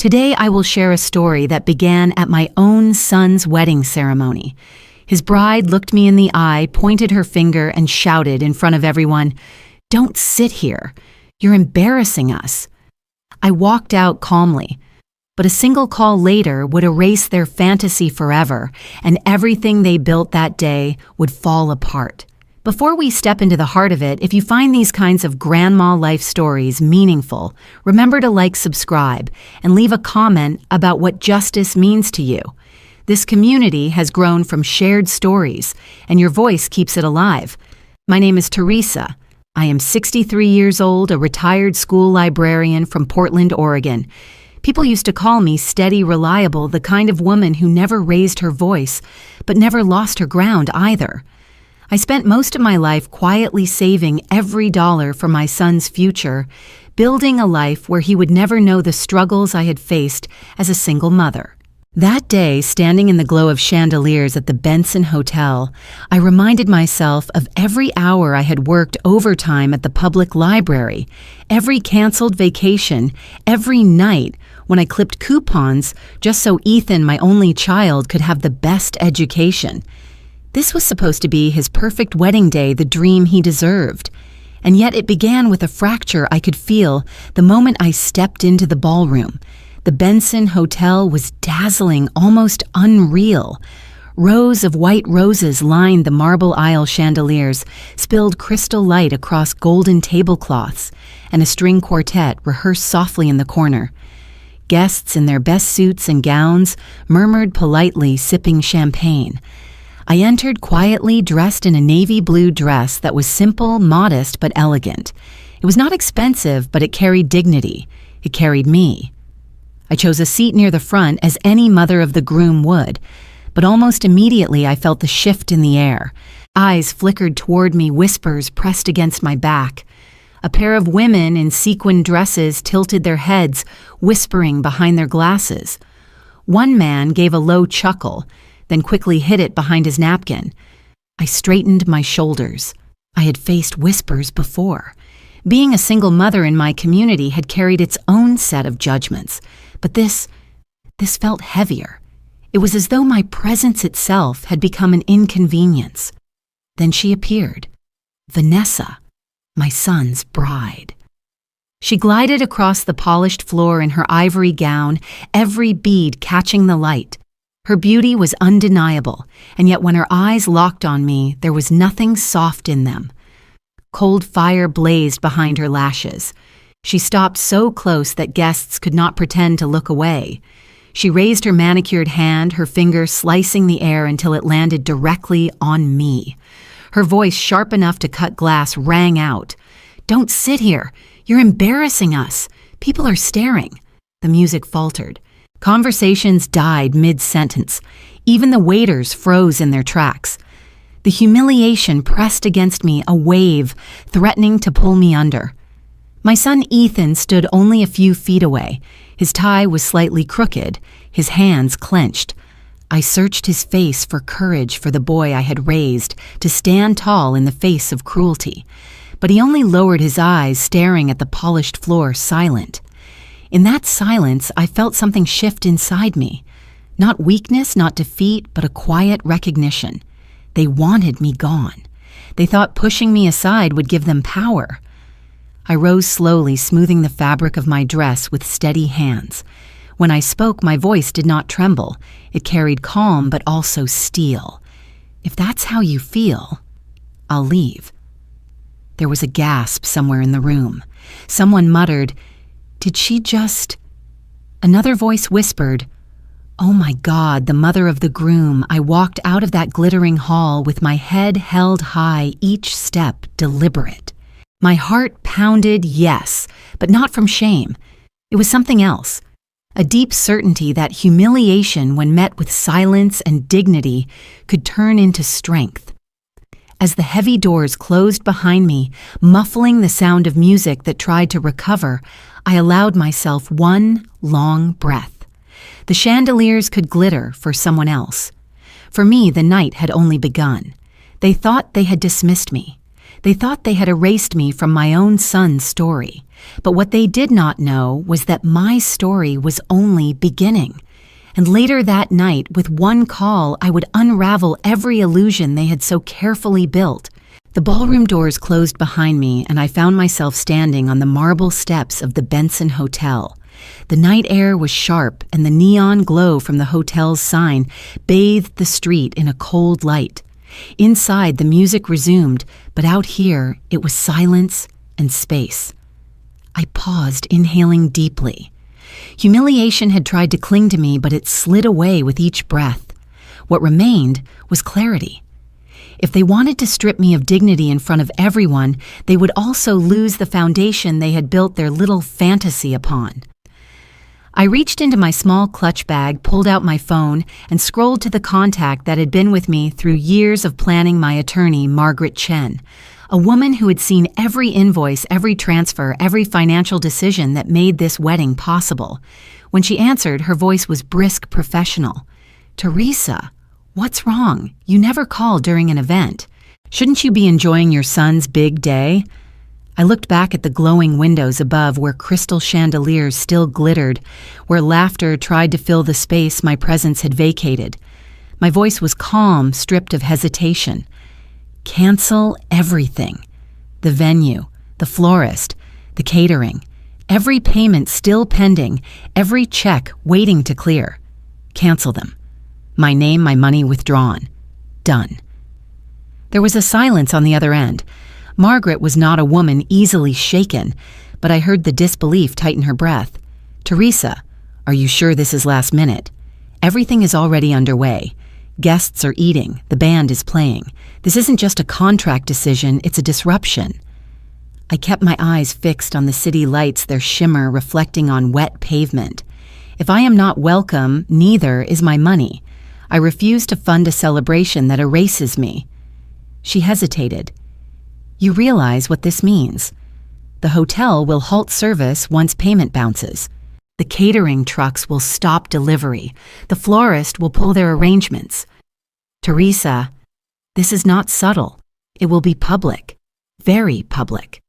Today I will share a story that began at my own son's wedding ceremony. His bride looked me in the eye, pointed her finger, and shouted in front of everyone, "Don't sit here. You're embarrassing us." I walked out calmly, but a single call later would erase their fantasy forever, and everything they built that day would fall apart. Before we step into the heart of it, if you find these kinds of grandma life stories meaningful, remember to subscribe, and leave a comment about what justice means to you. This community has grown from shared stories, and your voice keeps it alive. My name is Teresa. I am 63 years old, a retired school librarian from Portland, Oregon. People used to call me steady, reliable, the kind of woman who never raised her voice, but never lost her ground either. I spent most of my life quietly saving every dollar for my son's future, building a life where he would never know the struggles I had faced as a single mother. That day, standing in the glow of chandeliers at the Benson Hotel, I reminded myself of every hour I had worked overtime at the public library, every canceled vacation, every night when I clipped coupons just so Ethan, my only child, could have the best education. This was supposed to be his perfect wedding day, the dream he deserved. And yet it began with a fracture I could feel the moment I stepped into the ballroom. The Benson Hotel was dazzling, almost unreal. Rows of white roses lined the marble aisle chandeliers, spilled crystal light across golden tablecloths, and a string quartet rehearsed softly in the corner. Guests in their best suits and gowns murmured politely, sipping champagne. I entered quietly, dressed in a navy blue dress that was simple, modest, but elegant. It was not expensive, but it carried dignity. It carried me. I chose a seat near the front, as any mother of the groom would, but almost immediately I felt the shift in the air. Eyes flickered toward me, whispers pressed against my back. A pair of women in sequin dresses tilted their heads, whispering behind their glasses. One man gave a low chuckle, then quickly hid it behind his napkin. I straightened my shoulders. I had faced whispers before. Being a single mother in my community had carried its own set of judgments, but this felt heavier. It was as though my presence itself had become an inconvenience. Then she appeared, Vanessa, my son's bride. She glided across the polished floor in her ivory gown, every bead catching the light. Her beauty was undeniable, and yet when her eyes locked on me, there was nothing soft in them. Cold fire blazed behind her lashes. She stopped so close that guests could not pretend to look away. She raised her manicured hand, her finger slicing the air until it landed directly on me. Her voice, sharp enough to cut glass, rang out. "Don't sit here. You're embarrassing us. People are staring." The music faltered. Conversations died mid-sentence. Even the waiters froze in their tracks. The humiliation pressed against me, a wave, threatening to pull me under. My son Ethan stood only a few feet away. His tie was slightly crooked, his hands clenched. I searched his face for courage for the boy I had raised, to stand tall in the face of cruelty. But he only lowered his eyes, staring at the polished floor, silent. In that silence, I felt something shift inside me. Not weakness, not defeat, but a quiet recognition. They wanted me gone. They thought pushing me aside would give them power. I rose slowly, smoothing the fabric of my dress with steady hands. When I spoke, my voice did not tremble. It carried calm, but also steel. "If that's how you feel, I'll leave." There was a gasp somewhere in the room. Someone muttered, "Did she just—" Another voice whispered, "Oh my God, the mother of the groom." I walked out of that glittering hall with my head held high, each step deliberate. My heart pounded, yes, but not from shame. It was something else. A deep certainty that humiliation, when met with silence and dignity, could turn into strength. As the heavy doors closed behind me, muffling the sound of music that tried to recover, I allowed myself one long breath. The chandeliers could glitter for someone else. For me, the night had only begun. They thought they had dismissed me. They thought they had erased me from my own son's story. But what they did not know was that my story was only beginning. And later that night, with one call, I would unravel every illusion they had so carefully built. The ballroom doors closed behind me, and I found myself standing on the marble steps of the Benson Hotel. The night air was sharp, and the neon glow from the hotel's sign bathed the street in a cold light. Inside, the music resumed, but out here, it was silence and space. I paused, inhaling deeply. Humiliation had tried to cling to me, but it slid away with each breath. What remained was clarity. If they wanted to strip me of dignity in front of everyone, they would also lose the foundation they had built their little fantasy upon. I reached into my small clutch bag, pulled out my phone, and scrolled to the contact that had been with me through years of planning my attorney, Margaret Chen, a woman who had seen every invoice, every transfer, every financial decision that made this wedding possible. When she answered, her voice was brisk, professional. "Teresa, what's wrong? You never call during an event. Shouldn't you be enjoying your son's big day?" I looked back at the glowing windows above where crystal chandeliers still glittered, where laughter tried to fill the space my presence had vacated. My voice was calm, stripped of hesitation. Cancel everything. The venue, the florist, the catering, every payment still pending, every check waiting to clear. Cancel them. My name, my money withdrawn. Done. There was a silence on the other end. Margaret was not a woman easily shaken, but I heard the disbelief tighten her breath. "Teresa, are you sure this is last minute? Everything is already underway. Guests are eating, the band is playing. This isn't just a contract decision, it's a disruption." I kept my eyes fixed on the city lights, their shimmer reflecting on wet pavement. If I am not welcome, neither is my money. I refuse to fund a celebration that erases me. She hesitated. "You realize what this means. The hotel will halt service once payment bounces. The catering trucks will stop delivery. The florist will pull their arrangements. Teresa, this is not subtle. It will be public. Very public."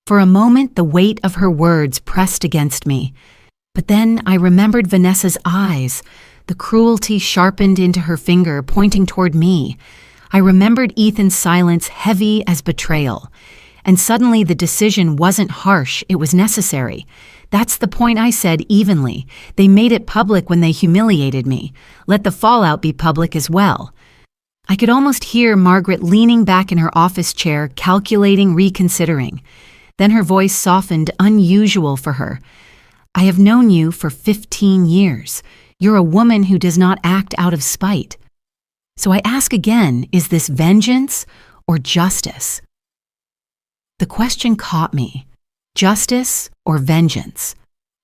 For a moment, the weight of her words pressed against me. But then I remembered Vanessa's eyes, the cruelty sharpened into her finger, pointing toward me. I remembered Ethan's silence, heavy as betrayal. And suddenly the decision wasn't harsh, it was necessary. "That's the point," I said evenly. "They made it public when they humiliated me. Let the fallout be public as well." I could almost hear Margaret leaning back in her office chair, calculating, reconsidering. Then her voice softened, unusual for her. "I have known you for 15 years. You're a woman who does not act out of spite. So I ask again, is this vengeance or justice?" The question caught me. Justice or vengeance?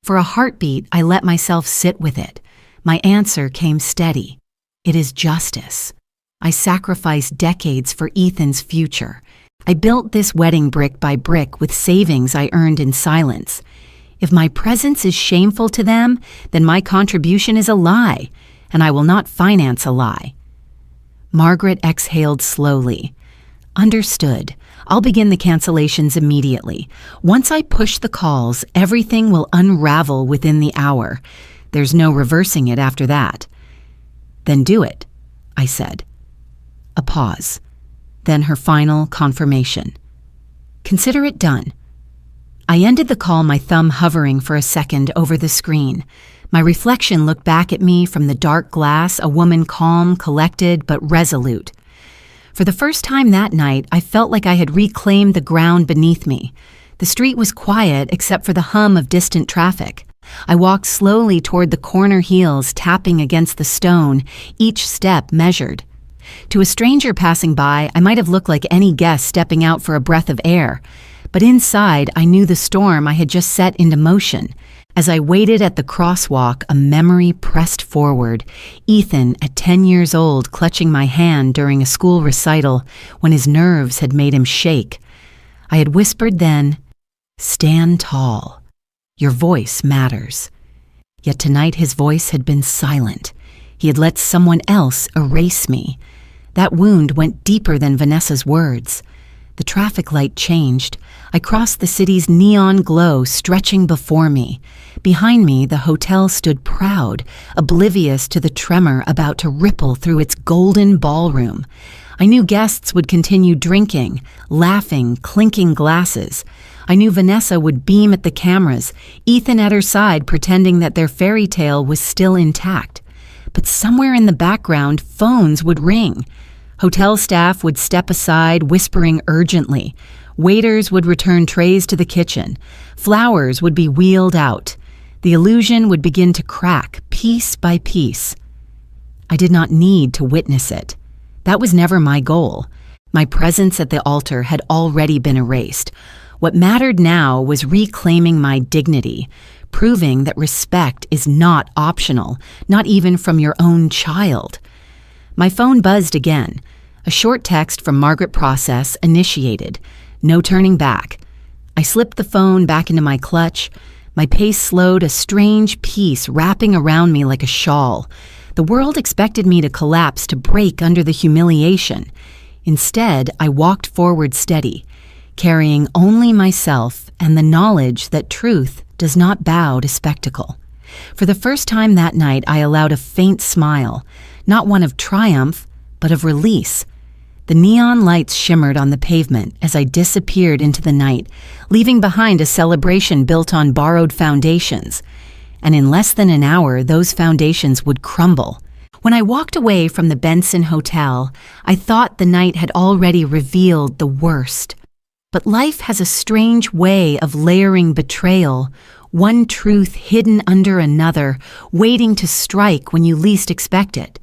For a heartbeat, I let myself sit with it. My answer came steady. It is justice. I sacrificed decades for Ethan's future. I built this wedding brick by brick with savings I earned in silence. If my presence is shameful to them, then my contribution is a lie, and I will not finance a lie. Margaret exhaled slowly. "Understood. I'll begin the cancellations immediately. Once I push the calls, everything will unravel within the hour. There's no reversing it after that." "Then do it," I said. A pause. Then her final confirmation. "Consider it done." I ended the call, my thumb hovering for a second over the screen. My reflection looked back at me from the dark glass, a woman calm, collected, but resolute. For the first time that night, I felt like I had reclaimed the ground beneath me. The street was quiet except for the hum of distant traffic. I walked slowly toward the corner heels, tapping against the stone, each step measured. To a stranger passing by, I might have looked like any guest stepping out for a breath of air. But inside, I knew the storm I had just set into motion. As I waited at the crosswalk, a memory pressed forward. Ethan, at 10 years old, clutching my hand during a school recital when his nerves had made him shake. I had whispered then, "Stand tall. Your voice matters." Yet tonight his voice had been silent. He had let someone else erase me. That wound went deeper than Vanessa's words. The traffic light changed. I crossed the city's neon glow stretching before me. Behind me, the hotel stood proud, oblivious to the tremor about to ripple through its golden ballroom. I knew guests would continue drinking, laughing, clinking glasses. I knew Vanessa would beam at the cameras, Ethan at her side pretending that their fairy tale was still intact. But somewhere in the background, phones would ring. Hotel staff would step aside, whispering urgently. Waiters would return trays to the kitchen. Flowers would be wheeled out. The illusion would begin to crack, piece by piece. I did not need to witness it. That was never my goal. My presence at the altar had already been erased. What mattered now was reclaiming my dignity, proving that respect is not optional, not even from your own child. My phone buzzed again. A short text from Margaret Process initiated. No turning back. I slipped the phone back into my clutch. My pace slowed, a strange peace wrapping around me like a shawl. The world expected me to collapse, to break under the humiliation. Instead, I walked forward steady, carrying only myself and the knowledge that truth does not bow to spectacle. For the first time that night, I allowed a faint smile, not one of triumph, but of release. The neon lights shimmered on the pavement as I disappeared into the night, leaving behind a celebration built on borrowed foundations. And in less than an hour, those foundations would crumble. When I walked away from the Benson Hotel, I thought the night had already revealed the worst. But life has a strange way of layering betrayal, one truth hidden under another, waiting to strike when you least expect it.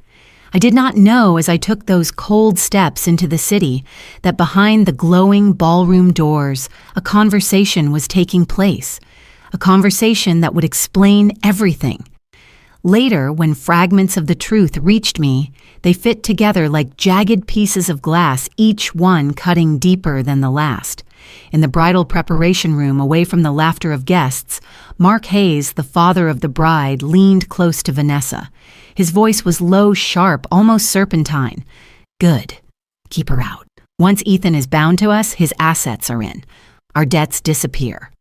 I did not know as I took those cold steps into the city that behind the glowing ballroom doors, a conversation was taking place, a conversation that would explain everything. Later, when fragments of the truth reached me, they fit together like jagged pieces of glass, each one cutting deeper than the last. In the bridal preparation room, away from the laughter of guests, Mark Hayes, the father of the bride, leaned close to Vanessa. His voice was low, sharp, almost serpentine. "Good. Keep her out. Once Ethan is bound to us, his assets are in. Our debts disappear."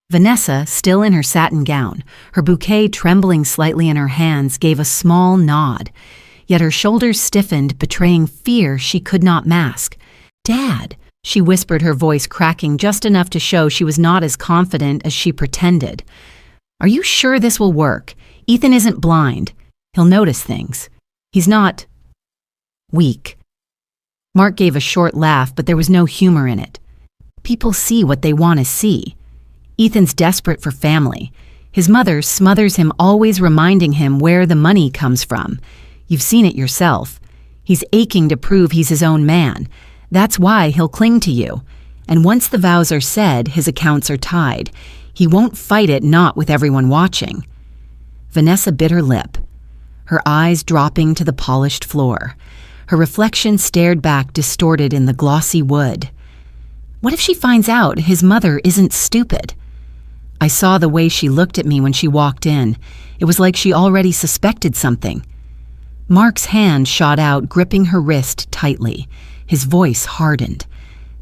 Vanessa, still in her satin gown, her bouquet trembling slightly in her hands, gave a small nod. Yet her shoulders stiffened, betraying fear she could not mask. "Dad," she whispered, her voice cracking just enough to show she was not as confident as she pretended. "Are you sure this will work? Ethan isn't blind. He'll notice things. He's not weak." Mark gave a short laugh, but there was no humor in it. People see what they want to see. Ethan's desperate for family. His mother smothers him, always reminding him where the money comes from. You've seen it yourself. He's aching to prove he's his own man. That's why he'll cling to you. And once the vows are said, his accounts are tied. He won't fight it, not with everyone watching. Vanessa bit her lip, her eyes dropping to the polished floor. Her reflection stared back, distorted in the glossy wood. What if she finds out his mother isn't stupid? I saw the way she looked at me when she walked in. It was like she already suspected something. Mark's hand shot out, gripping her wrist tightly. His voice hardened.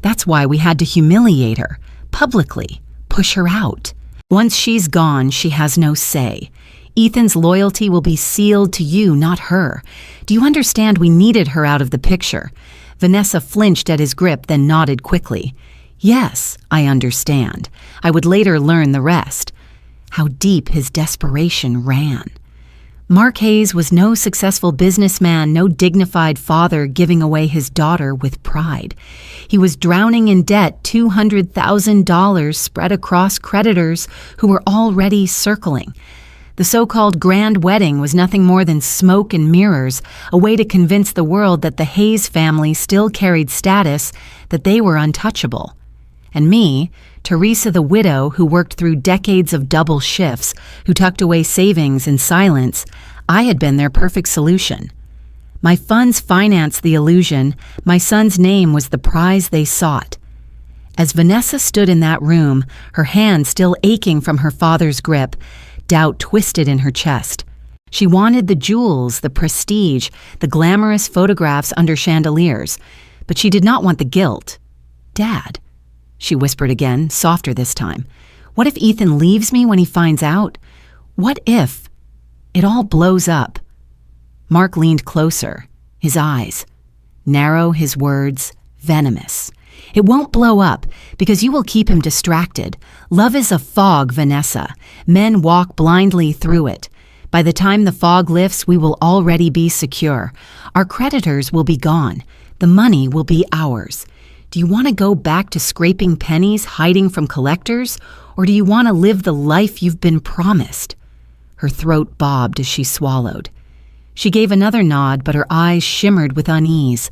"That's why we had to humiliate her, publicly, push her out. Once she's gone, she has no say. Ethan's loyalty will be sealed to you, not her. Do you understand we needed her out of the picture?" Vanessa flinched at his grip, then nodded quickly. "Yes, I understand. I would later learn the rest." How deep his desperation ran. Mark Hayes was no successful businessman, no dignified father giving away his daughter with pride. He was drowning in debt, $200,000 spread across creditors who were already circling. The so-called grand wedding was nothing more than smoke and mirrors, a way to convince the world that the Hayes family still carried status, that they were untouchable. And me, Teresa the widow who worked through decades of double shifts, who tucked away savings in silence, I had been their perfect solution. My funds financed the illusion. My son's name was the prize they sought. As Vanessa stood in that room, her hand still aching from her father's grip, doubt twisted in her chest. She wanted the jewels, the prestige, the glamorous photographs under chandeliers, but she did not want the guilt. Dad. she whispered again, softer this time. What if Ethan leaves me when he finds out? What if it all blows up? Mark leaned closer, his eyes narrow, his words venomous. It won't blow up because you will keep him distracted. Love is a fog, Vanessa. Men walk blindly through it. By the time the fog lifts, we will already be secure. Our creditors will be gone. The money will be ours. Do you want to go back to scraping pennies, hiding from collectors? Or do you want to live the life you've been promised? Her throat bobbed as she swallowed. She gave another nod, but her eyes shimmered with unease.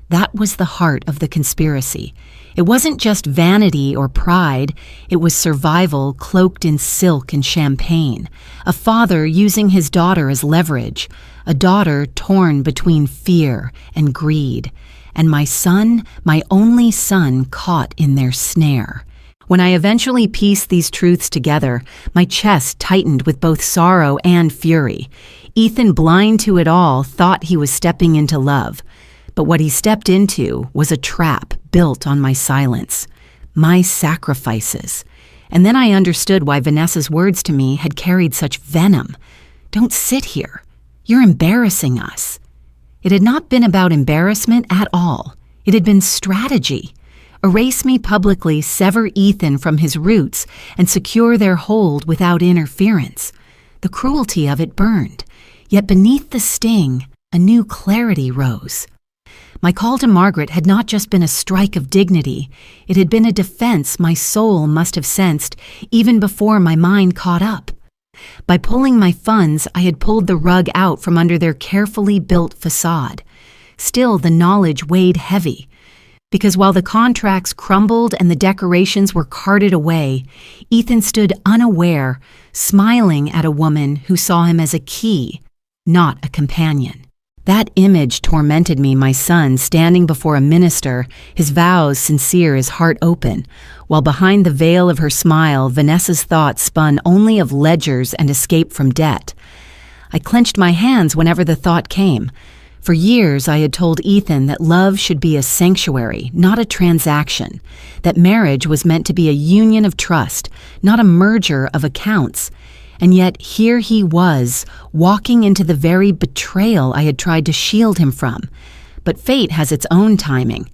That was the heart of the conspiracy. It wasn't just vanity or pride. It was survival cloaked in silk and champagne. A father using his daughter as leverage. A daughter torn between fear and greed. And my son, my only son, caught in their snare. When I eventually pieced these truths together, my chest tightened with both sorrow and fury. Ethan, blind to it all, thought he was stepping into love. But what he stepped into was a trap built on my silence, my sacrifices. And then I understood why Vanessa's words to me had carried such venom. Don't sit here. You're embarrassing us. It had not been about embarrassment at all. It had been strategy. Erase me publicly, sever Ethan from his roots, and secure their hold without interference. The cruelty of it burned. Yet beneath the sting, a new clarity rose. My call to Margaret had not just been a strike of dignity. It had been a defense my soul must have sensed even before my mind caught up. By pulling my funds, I had pulled the rug out from under their carefully built facade. Still, the knowledge weighed heavy. Because while the contracts crumbled and the decorations were carted away, Ethan stood unaware, smiling at a woman who saw him as a key, not a companion. That image tormented me, my son standing before a minister, his vows sincere, his heart open, while behind the veil of her smile, Vanessa's thoughts spun only of ledgers and escape from debt. I clenched my hands whenever the thought came. For years, I had told Ethan that love should be a sanctuary, not a transaction, that marriage was meant to be a union of trust, not a merger of accounts. And yet here he was, walking into the very betrayal I had tried to shield him from. But fate has its own timing.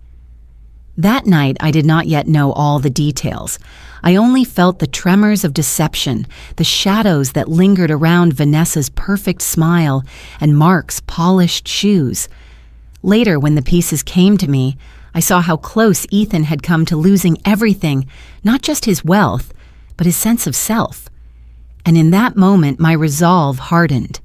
That night, I did not yet know all the details. I only felt the tremors of deception, the shadows that lingered around Vanessa's perfect smile and Mark's polished shoes. Later, when the pieces came to me, I saw how close Ethan had come to losing everything, not just his wealth, but his sense of self. And in that moment, my resolve hardened.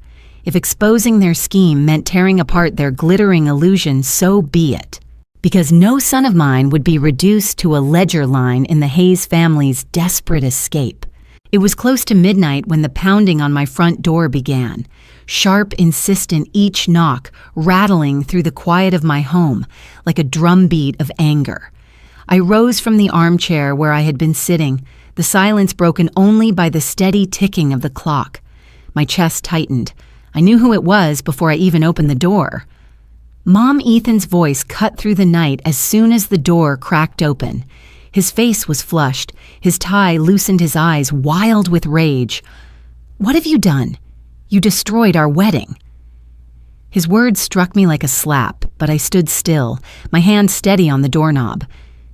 If exposing their scheme meant tearing apart their glittering illusion, so be it. Because no son of mine would be reduced to a ledger line in the Hayes family's desperate escape. It was close to midnight when the pounding on my front door began. Sharp, insistent each knock, rattling through the quiet of my home, like a drumbeat of anger. I rose from the armchair where I had been sitting, the silence broken only by the steady ticking of the clock. My chest tightened. I knew who it was before I even opened the door. Mom Ethan's voice cut through the night as soon as the door cracked open. His face was flushed. His tie loosened his eyes, wild with rage. "What have you done? You destroyed our wedding." His words struck me like a slap, but I stood still, my hand steady on the doorknob.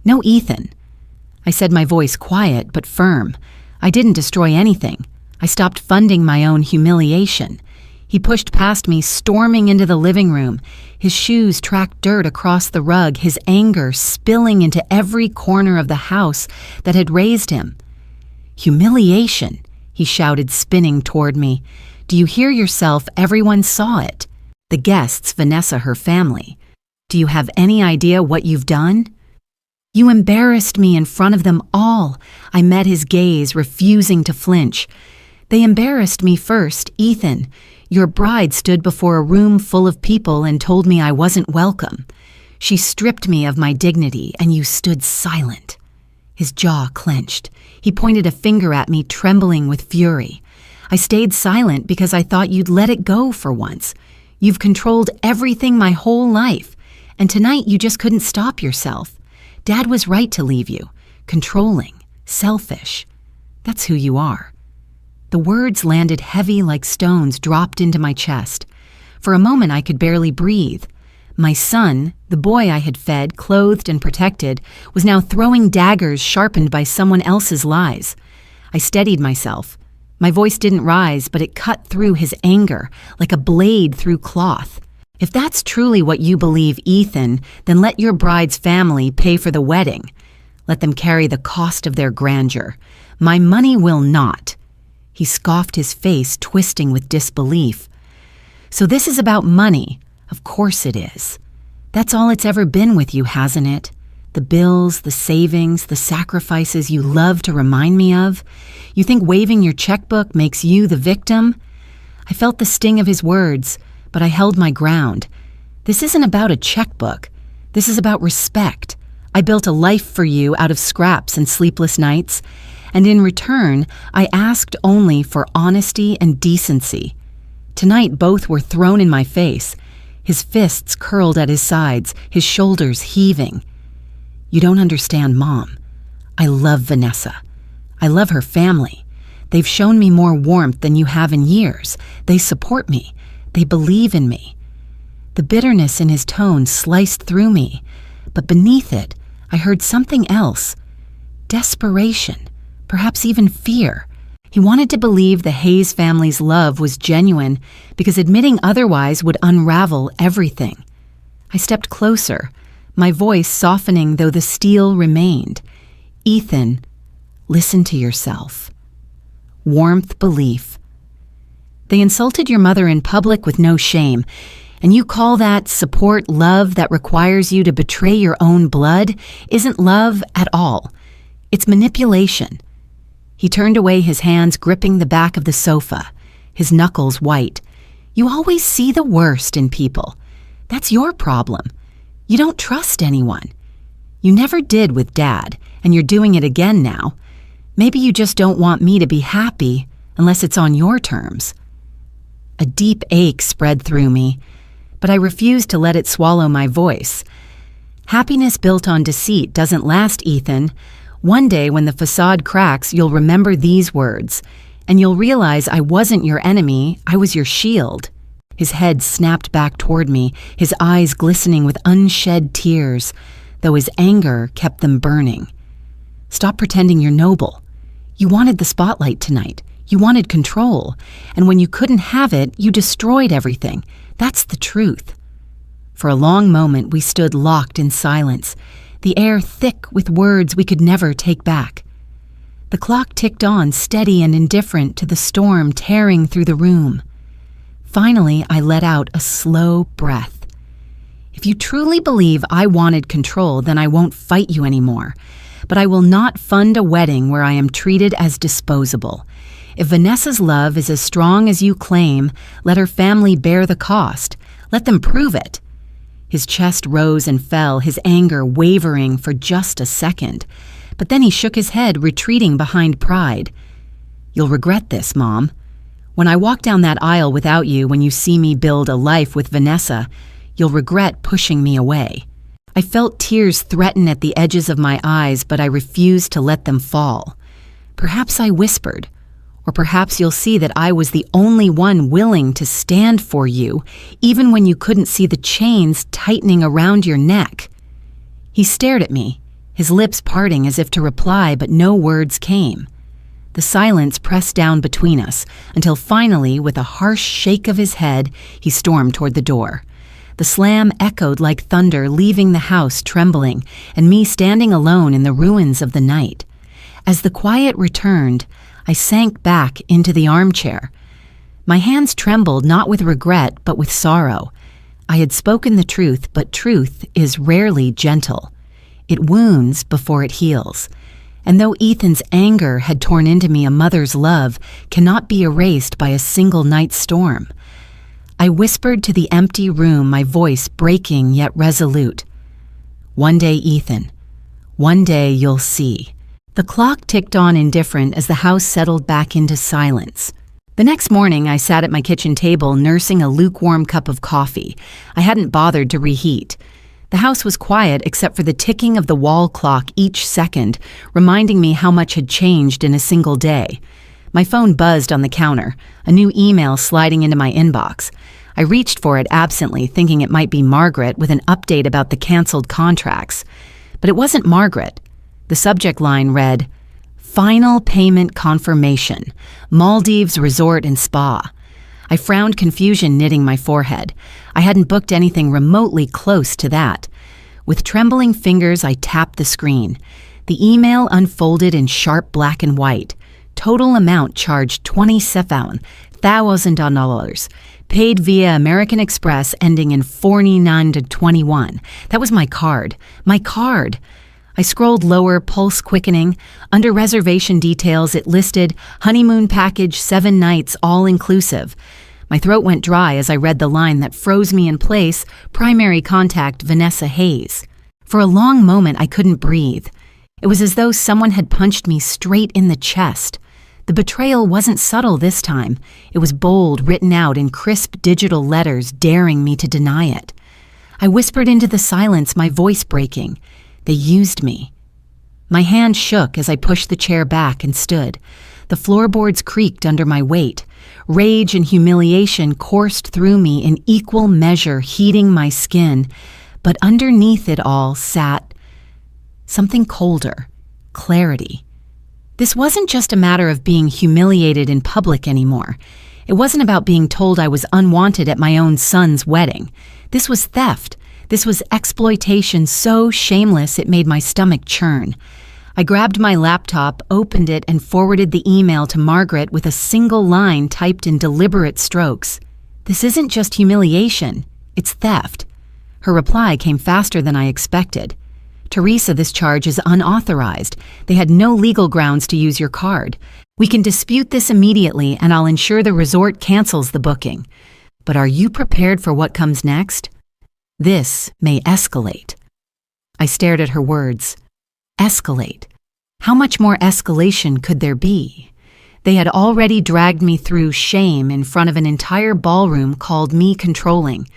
"No, Ethan." I said, my voice quiet but firm. "I didn't destroy anything. I stopped funding my own humiliation." He pushed past me, storming into the living room. His shoes tracked dirt across the rug, his anger spilling into every corner of the house that had raised him. "Humiliation," he shouted, spinning toward me. "Do you hear yourself? Everyone saw it. The guests, Vanessa, her family. Do you have any idea what you've done?" "You embarrassed me in front of them all." I met his gaze, refusing to flinch. "They embarrassed me first, Ethan. Your bride stood before a room full of people and told me I wasn't welcome. She stripped me of my dignity, and you stood silent." His jaw clenched. He pointed a finger at me, trembling with fury. "I stayed silent because I thought you'd let it go for once. You've controlled everything my whole life, and tonight you just couldn't stop yourself. Dad was right to leave you. controlling, selfish. That's who you are." The words landed heavy like stones dropped into my chest. For a moment I could barely breathe. My son, the boy I had fed, clothed, and protected, was now throwing daggers sharpened by someone else's lies. I steadied myself. My voice didn't rise, but it cut through his anger like a blade through cloth. "If that's truly what you believe, Ethan, then let your bride's family pay for the wedding. Let them carry the cost of their grandeur. My money will not." He scoffed, his face twisting with disbelief. "So this is about money? Of course it is. That's all it's ever been with you, hasn't it? The bills, the savings, the sacrifices you love to remind me of. You think waving your checkbook makes you the victim?" I felt the sting of his words, but I held my ground. "This isn't about a checkbook. This is about respect. I built a life for you out of scraps and sleepless nights, and in return, I asked only for honesty and decency." Tonight, both were thrown in my face, his fists curled at his sides, his shoulders heaving. "You don't understand, Mom. I love Vanessa. I love her family. They've shown me more warmth than you have in years. They support me. They believe in me." The bitterness in his tone sliced through me, but beneath it, I heard something else. Desperation, perhaps even fear. He wanted to believe the Hayes family's love was genuine because admitting otherwise would unravel everything. I stepped closer, my voice softening though the steel remained. "Ethan, listen to yourself." Warmth, belief. "They insulted your mother in public with no shame, and you call that support love that requires you to betray your own blood? Isn't love at all. It's manipulation." He turned away, his hands gripping the back of the sofa, his knuckles white. "You always see the worst in people. That's your problem. You don't trust anyone. You never did with Dad, and you're doing it again now. Maybe you just don't want me to be happy unless it's on your terms." A deep ache spread through me, but I refused to let it swallow my voice. "Happiness built on deceit doesn't last, Ethan. One day when the facade cracks, you'll remember these words, and you'll realize I wasn't your enemy, I was your shield." His head snapped back toward me, his eyes glistening with unshed tears, though his anger kept them burning. "Stop pretending you're noble. You wanted the spotlight tonight. You wanted control, and when you couldn't have it, you destroyed everything. That's the truth." For a long moment, we stood locked in silence, the air thick with words we could never take back. The clock ticked on, steady and indifferent to the storm tearing through the room. Finally, I let out a slow breath. "If you truly believe I wanted control, then I won't fight you anymore. But I will not fund a wedding where I am treated as disposable. If Vanessa's love is as strong as you claim, let her family bear the cost. Let them prove it." His chest rose and fell, his anger wavering for just a second. But then he shook his head, retreating behind pride. "You'll regret this, Mom. When I walk down that aisle without you, when you see me build a life with Vanessa, you'll regret pushing me away." I felt tears threaten at the edges of my eyes, but I refused to let them fall. Perhaps I whispered, or perhaps you'll see that I was the only one willing to stand for you, even when you couldn't see the chains tightening around your neck. He stared at me, his lips parting as if to reply, but no words came. The silence pressed down between us, until finally, with a harsh shake of his head, he stormed toward the door. The slam echoed like thunder, leaving the house trembling, and me standing alone in the ruins of the night. As the quiet returned, I sank back into the armchair. My hands trembled not with regret, but with sorrow. I had spoken the truth, but truth is rarely gentle. It wounds before it heals. And though Ethan's anger had torn into me, a mother's love cannot be erased by a single night's storm. I whispered to the empty room, my voice breaking yet resolute. "One day, Ethan. One day you'll see." The clock ticked on indifferent as the house settled back into silence. The next morning, I sat at my kitchen table nursing a lukewarm cup of coffee. I hadn't bothered to reheat. The The house was quiet except for the ticking of the wall clock each second, reminding me how much had changed in a single day. My phone buzzed on the counter, a new email sliding into my inbox. I reached for it absently, thinking it might be Margaret with an update about the canceled contracts. But it wasn't Margaret. The subject line read, "Final payment confirmation, Maldives Resort and Spa." I frowned confusion knitting my forehead. I hadn't booked anything remotely close to that. With trembling fingers, I tapped the screen. The email unfolded in sharp black and white. Total amount charged $27,000. Paid via American Express ending in 49-21. That was my card. My card. I scrolled lower, pulse quickening. Under reservation details, it listed honeymoon package 7 nights, all inclusive. My throat went dry as I read the line that froze me in place, primary contact Vanessa Hayes. For a long moment, I couldn't breathe. It was as though someone had punched me straight in the chest. The betrayal wasn't subtle this time. It was bold, written out in crisp digital letters, daring me to deny it. I whispered into the silence, my voice breaking. They used me. My hand shook as I pushed the chair back and stood. The floorboards creaked under my weight. Rage and humiliation coursed through me in equal measure, heating my skin. But underneath it all sat something colder, clarity. This wasn't just a matter of being humiliated in public anymore. It wasn't about being told I was unwanted at my own son's wedding. This was theft. This was exploitation so shameless it made my stomach churn. I grabbed my laptop, opened it, and forwarded the email to Margaret with a single line typed in deliberate strokes. "This isn't just humiliation, it's theft." Her reply came faster than I expected. "Teresa, this charge is unauthorized. They had no legal grounds to use your card. We can dispute this immediately, and I'll ensure the resort cancels the booking. But are you prepared for what comes next? This may escalate." I stared at her words. Escalate. How much more escalation could there be? They had already dragged me through shame in front of an entire ballroom, called me controlling,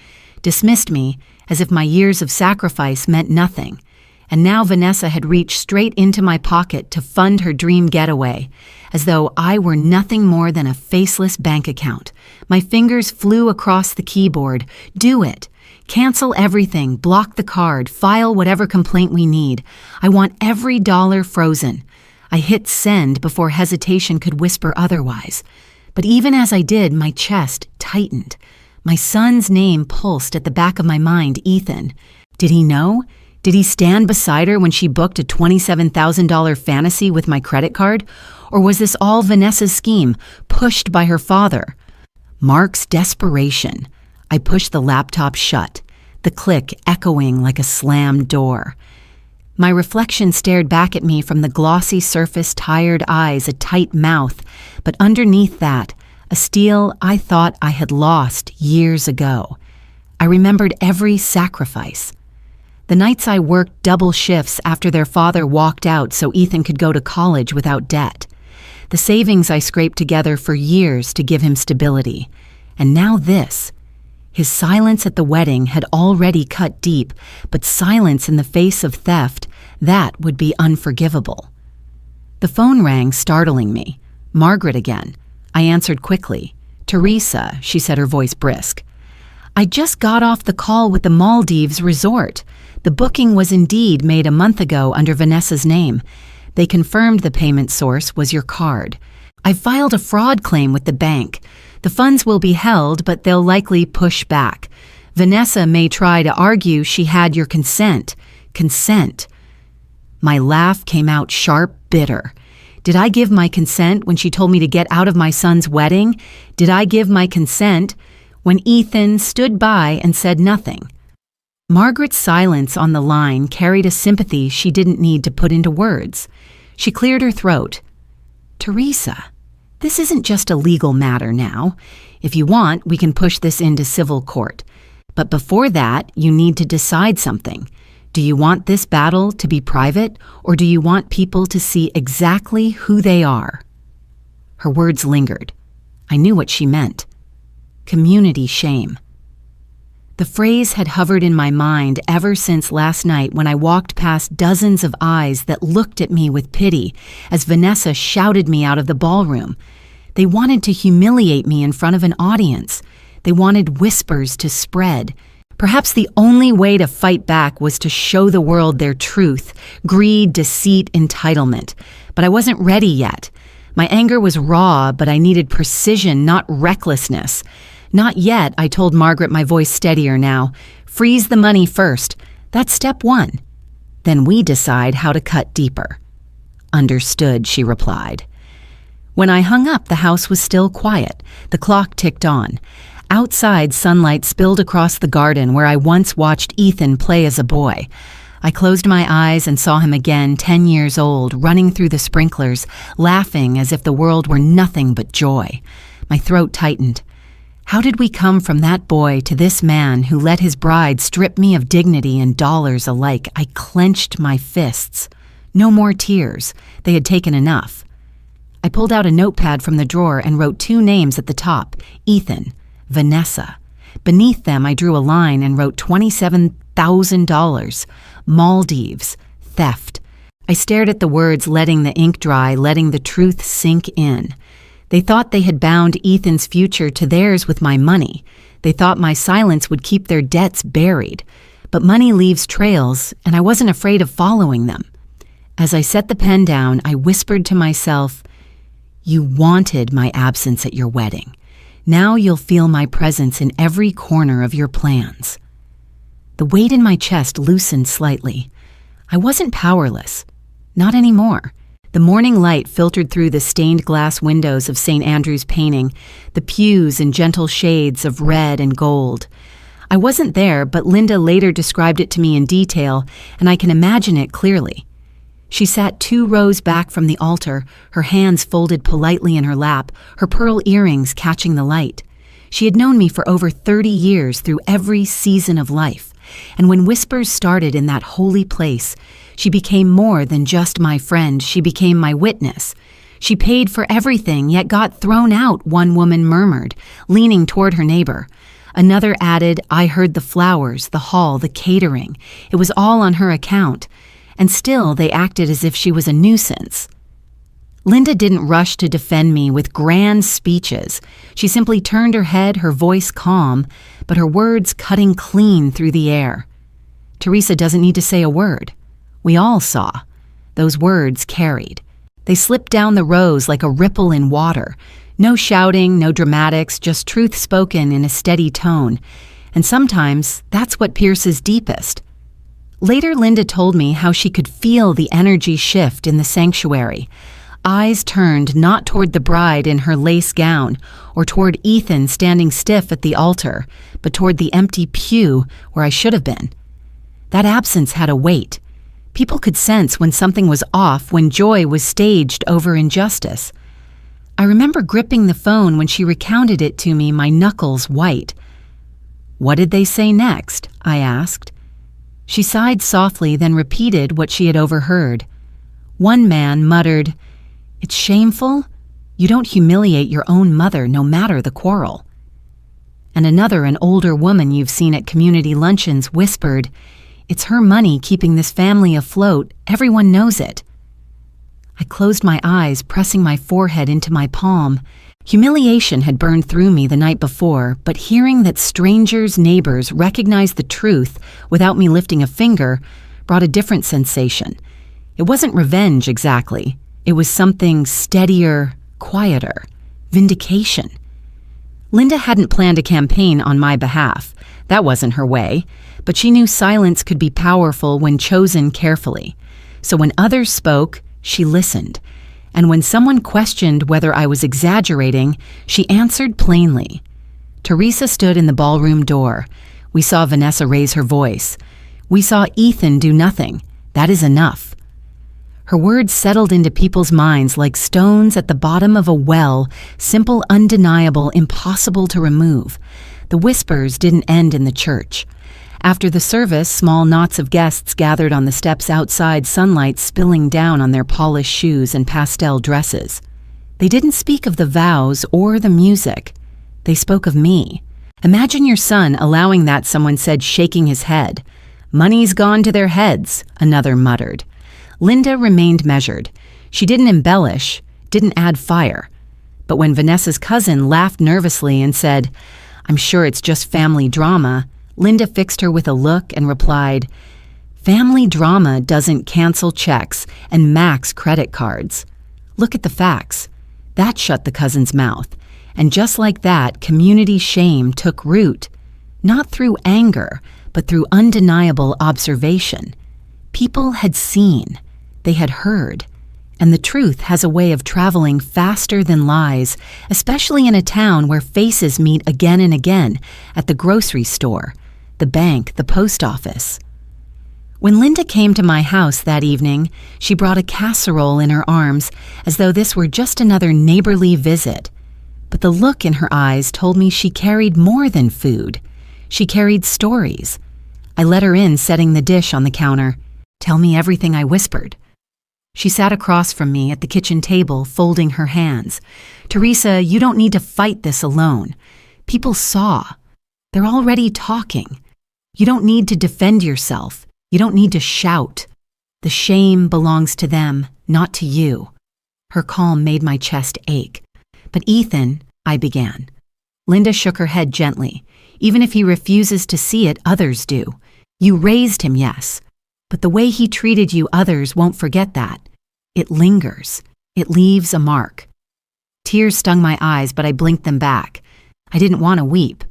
dismissed me as if my years of sacrifice meant nothing. And now Vanessa had reached straight into my pocket to fund her dream getaway, as though I were nothing more than a faceless bank account. My fingers flew across the keyboard. Do it. Cancel everything, block the card, file whatever complaint we need. I want every dollar frozen. I hit send before hesitation could whisper otherwise. But even as I did, my chest tightened. My son's name pulsed at the back of my mind, Ethan. Did he know? Did he stand beside her when she booked a $27,000 fantasy with my credit card? Or was this all Vanessa's scheme, pushed by her father? Mark's desperation. I pushed the laptop shut, the click echoing like a slammed door. My reflection stared back at me from the glossy surface, tired eyes, a tight mouth, but underneath that, a steel I thought I had lost years ago. I remembered every sacrifice. The nights I worked double shifts after their father walked out so Ethan could go to college without debt. The savings I scraped together for years to give him stability. And now this. His silence at the wedding had already cut deep, but silence in the face of theft, that would be unforgivable. The phone rang, startling me. Margaret again. I answered quickly. "Teresa," she said, her voice brisk. "I just got off the call with the Maldives Resort. The booking was indeed made a month ago under Vanessa's name. They confirmed the payment source was your card. I filed a fraud claim with the bank. The funds will be held, but they'll likely push back. Vanessa may try to argue she had your consent. Consent." My laugh came out sharp, bitter. Did I give my consent when she told me to get out of my son's wedding? Did I give my consent when Ethan stood by and said nothing? Margaret's silence on the line carried a sympathy she didn't need to put into words. She cleared her throat. "Teresa, this isn't just a legal matter now. If you want, we can push this into civil court. But before that, you need to decide something. Do you want this battle to be private, or do you want people to see exactly who they are?" Her words lingered. I knew what she meant. Community shame. The phrase had hovered in my mind ever since last night when I walked past dozens of eyes that looked at me with pity as Vanessa shouted me out of the ballroom. They wanted to humiliate me in front of an audience. They wanted whispers to spread. Perhaps the only way to fight back was to show the world their truth, greed, deceit, entitlement. But I wasn't ready yet. My anger was raw, but I needed precision, not recklessness. Not yet, I told Margaret, my voice steadier now. Freeze the money first. That's step one. Then we decide how to cut deeper. Understood, she replied. When I hung up, the house was still quiet. The clock ticked on. Outside, sunlight spilled across the garden where I once watched Ethan play as a boy. I closed my eyes and saw him again, 10 years old, running through the sprinklers, laughing as if the world were nothing but joy. My throat tightened. How did we come from that boy to this man who let his bride strip me of dignity and dollars alike? I clenched my fists. No more tears. They had taken enough. I pulled out a notepad from the drawer and wrote 2 names at the top, Ethan, Vanessa. Beneath them, I drew a line and wrote $27,000, Maldives, theft. I stared at the words, letting the ink dry, letting the truth sink in. They thought they had bound Ethan's future to theirs with my money. They thought my silence would keep their debts buried. But money leaves trails, and I wasn't afraid of following them. As I set the pen down, I whispered to myself, "You wanted my absence at your wedding. Now you'll feel my presence in every corner of your plans." The weight in my chest loosened slightly. I wasn't powerless. Not anymore. The morning light filtered through the stained glass windows of St. Andrew's painting, the pews in gentle shades of red and gold. I wasn't there, but Linda later described it to me in detail, and I can imagine it clearly. She sat 2 rows back from the altar, her hands folded politely in her lap, her pearl earrings catching the light. She had known me for over 30 years through every season of life, and when whispers started in that holy place, she became more than just my friend. She became my witness. She paid for everything, yet got thrown out, one woman murmured, leaning toward her neighbor. Another added, I heard the flowers, the hall, the catering. It was all on her account. And still they acted as if she was a nuisance. Linda didn't rush to defend me with grand speeches. She simply turned her head, her voice calm, but her words cutting clean through the air. Teresa doesn't need to say a word. We all saw. Those words carried. They slipped down the rows like a ripple in water. No shouting, no dramatics, just truth spoken in a steady tone. And sometimes that's what pierces deepest. Later, Linda told me how she could feel the energy shift in the sanctuary. Eyes turned not toward the bride in her lace gown or toward Ethan standing stiff at the altar, but toward the empty pew where I should have been. That absence had a weight. People could sense when something was off, when joy was staged over injustice. I remember gripping the phone when she recounted it to me, my knuckles white. "What did they say next?" I asked. She sighed softly, then repeated what she had overheard. One man muttered, "It's shameful. You don't humiliate your own mother, no matter the quarrel." And another, an older woman you've seen at community luncheons, whispered, "It's her money keeping this family afloat. Everyone knows it." I closed my eyes, pressing my forehead into my palm. Humiliation had burned through me the night before, but hearing that strangers, neighbors recognized the truth without me lifting a finger brought a different sensation. It wasn't revenge exactly. It was something steadier, quieter, vindication. Linda hadn't planned a campaign on my behalf. That wasn't her way, but she knew silence could be powerful when chosen carefully. So when others spoke, she listened. And when someone questioned whether I was exaggerating, she answered plainly. Teresa stood in the ballroom door. We saw Vanessa raise her voice. We saw Ethan do nothing. That is enough. Her words settled into people's minds like stones at the bottom of a well, simple, undeniable, impossible to remove. The whispers didn't end in the church. After the service, small knots of guests gathered on the steps outside, sunlight spilling down on their polished shoes and pastel dresses. They didn't speak of the vows or the music. They spoke of me. Imagine your son allowing that, someone said, shaking his head. Money's gone to their heads, another muttered. Linda remained measured. She didn't embellish, didn't add fire. But when Vanessa's cousin laughed nervously and said, "I'm sure it's just family drama," Linda fixed her with a look and replied, "Family drama doesn't cancel checks and max credit cards. Look at the facts." That shut the cousin's mouth. And just like that, community shame took root, not through anger, but through undeniable observation. People had seen, they had heard, and the truth has a way of traveling faster than lies, especially in a town where faces meet again and again at the grocery store, the bank, the post office. When Linda came to my house that evening, she brought a casserole in her arms as though this were just another neighborly visit. But the look in her eyes told me she carried more than food. She carried stories. I let her in, setting the dish on the counter. "Tell me everything," I whispered. She sat across from me at the kitchen table, folding her hands. "Teresa, you don't need to fight this alone. People saw. They're already talking. You don't need to defend yourself. You don't need to shout. The shame belongs to them, not to you." Her calm made my chest ache. "But Ethan," I began. Linda shook her head gently. "Even if he refuses to see it, others do. You raised him, yes. But the way he treated you, others won't forget that. It lingers. It leaves a mark." Tears stung my eyes, but I blinked them back. I didn't want to weep.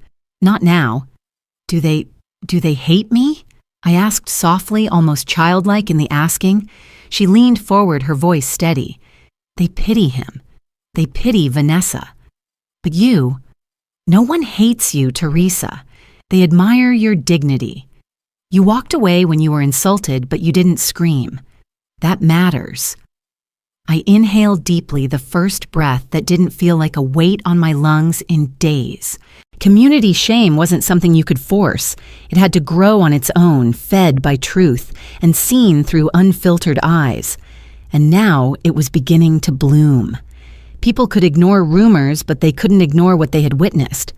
Not now. Do they hate me?" I asked softly, almost childlike in the asking. She leaned forward, her voice steady. "They pity him. They pity Vanessa. But you, no one hates you, Teresa. They admire your dignity. You walked away when you were insulted, but you didn't scream. That matters." I inhaled deeply, the first breath that didn't feel like a weight on my lungs in days. Community shame wasn't something you could force. It had to grow on its own, fed by truth and seen through unfiltered eyes. And now it was beginning to bloom. People could ignore rumors, but they couldn't ignore what they had witnessed.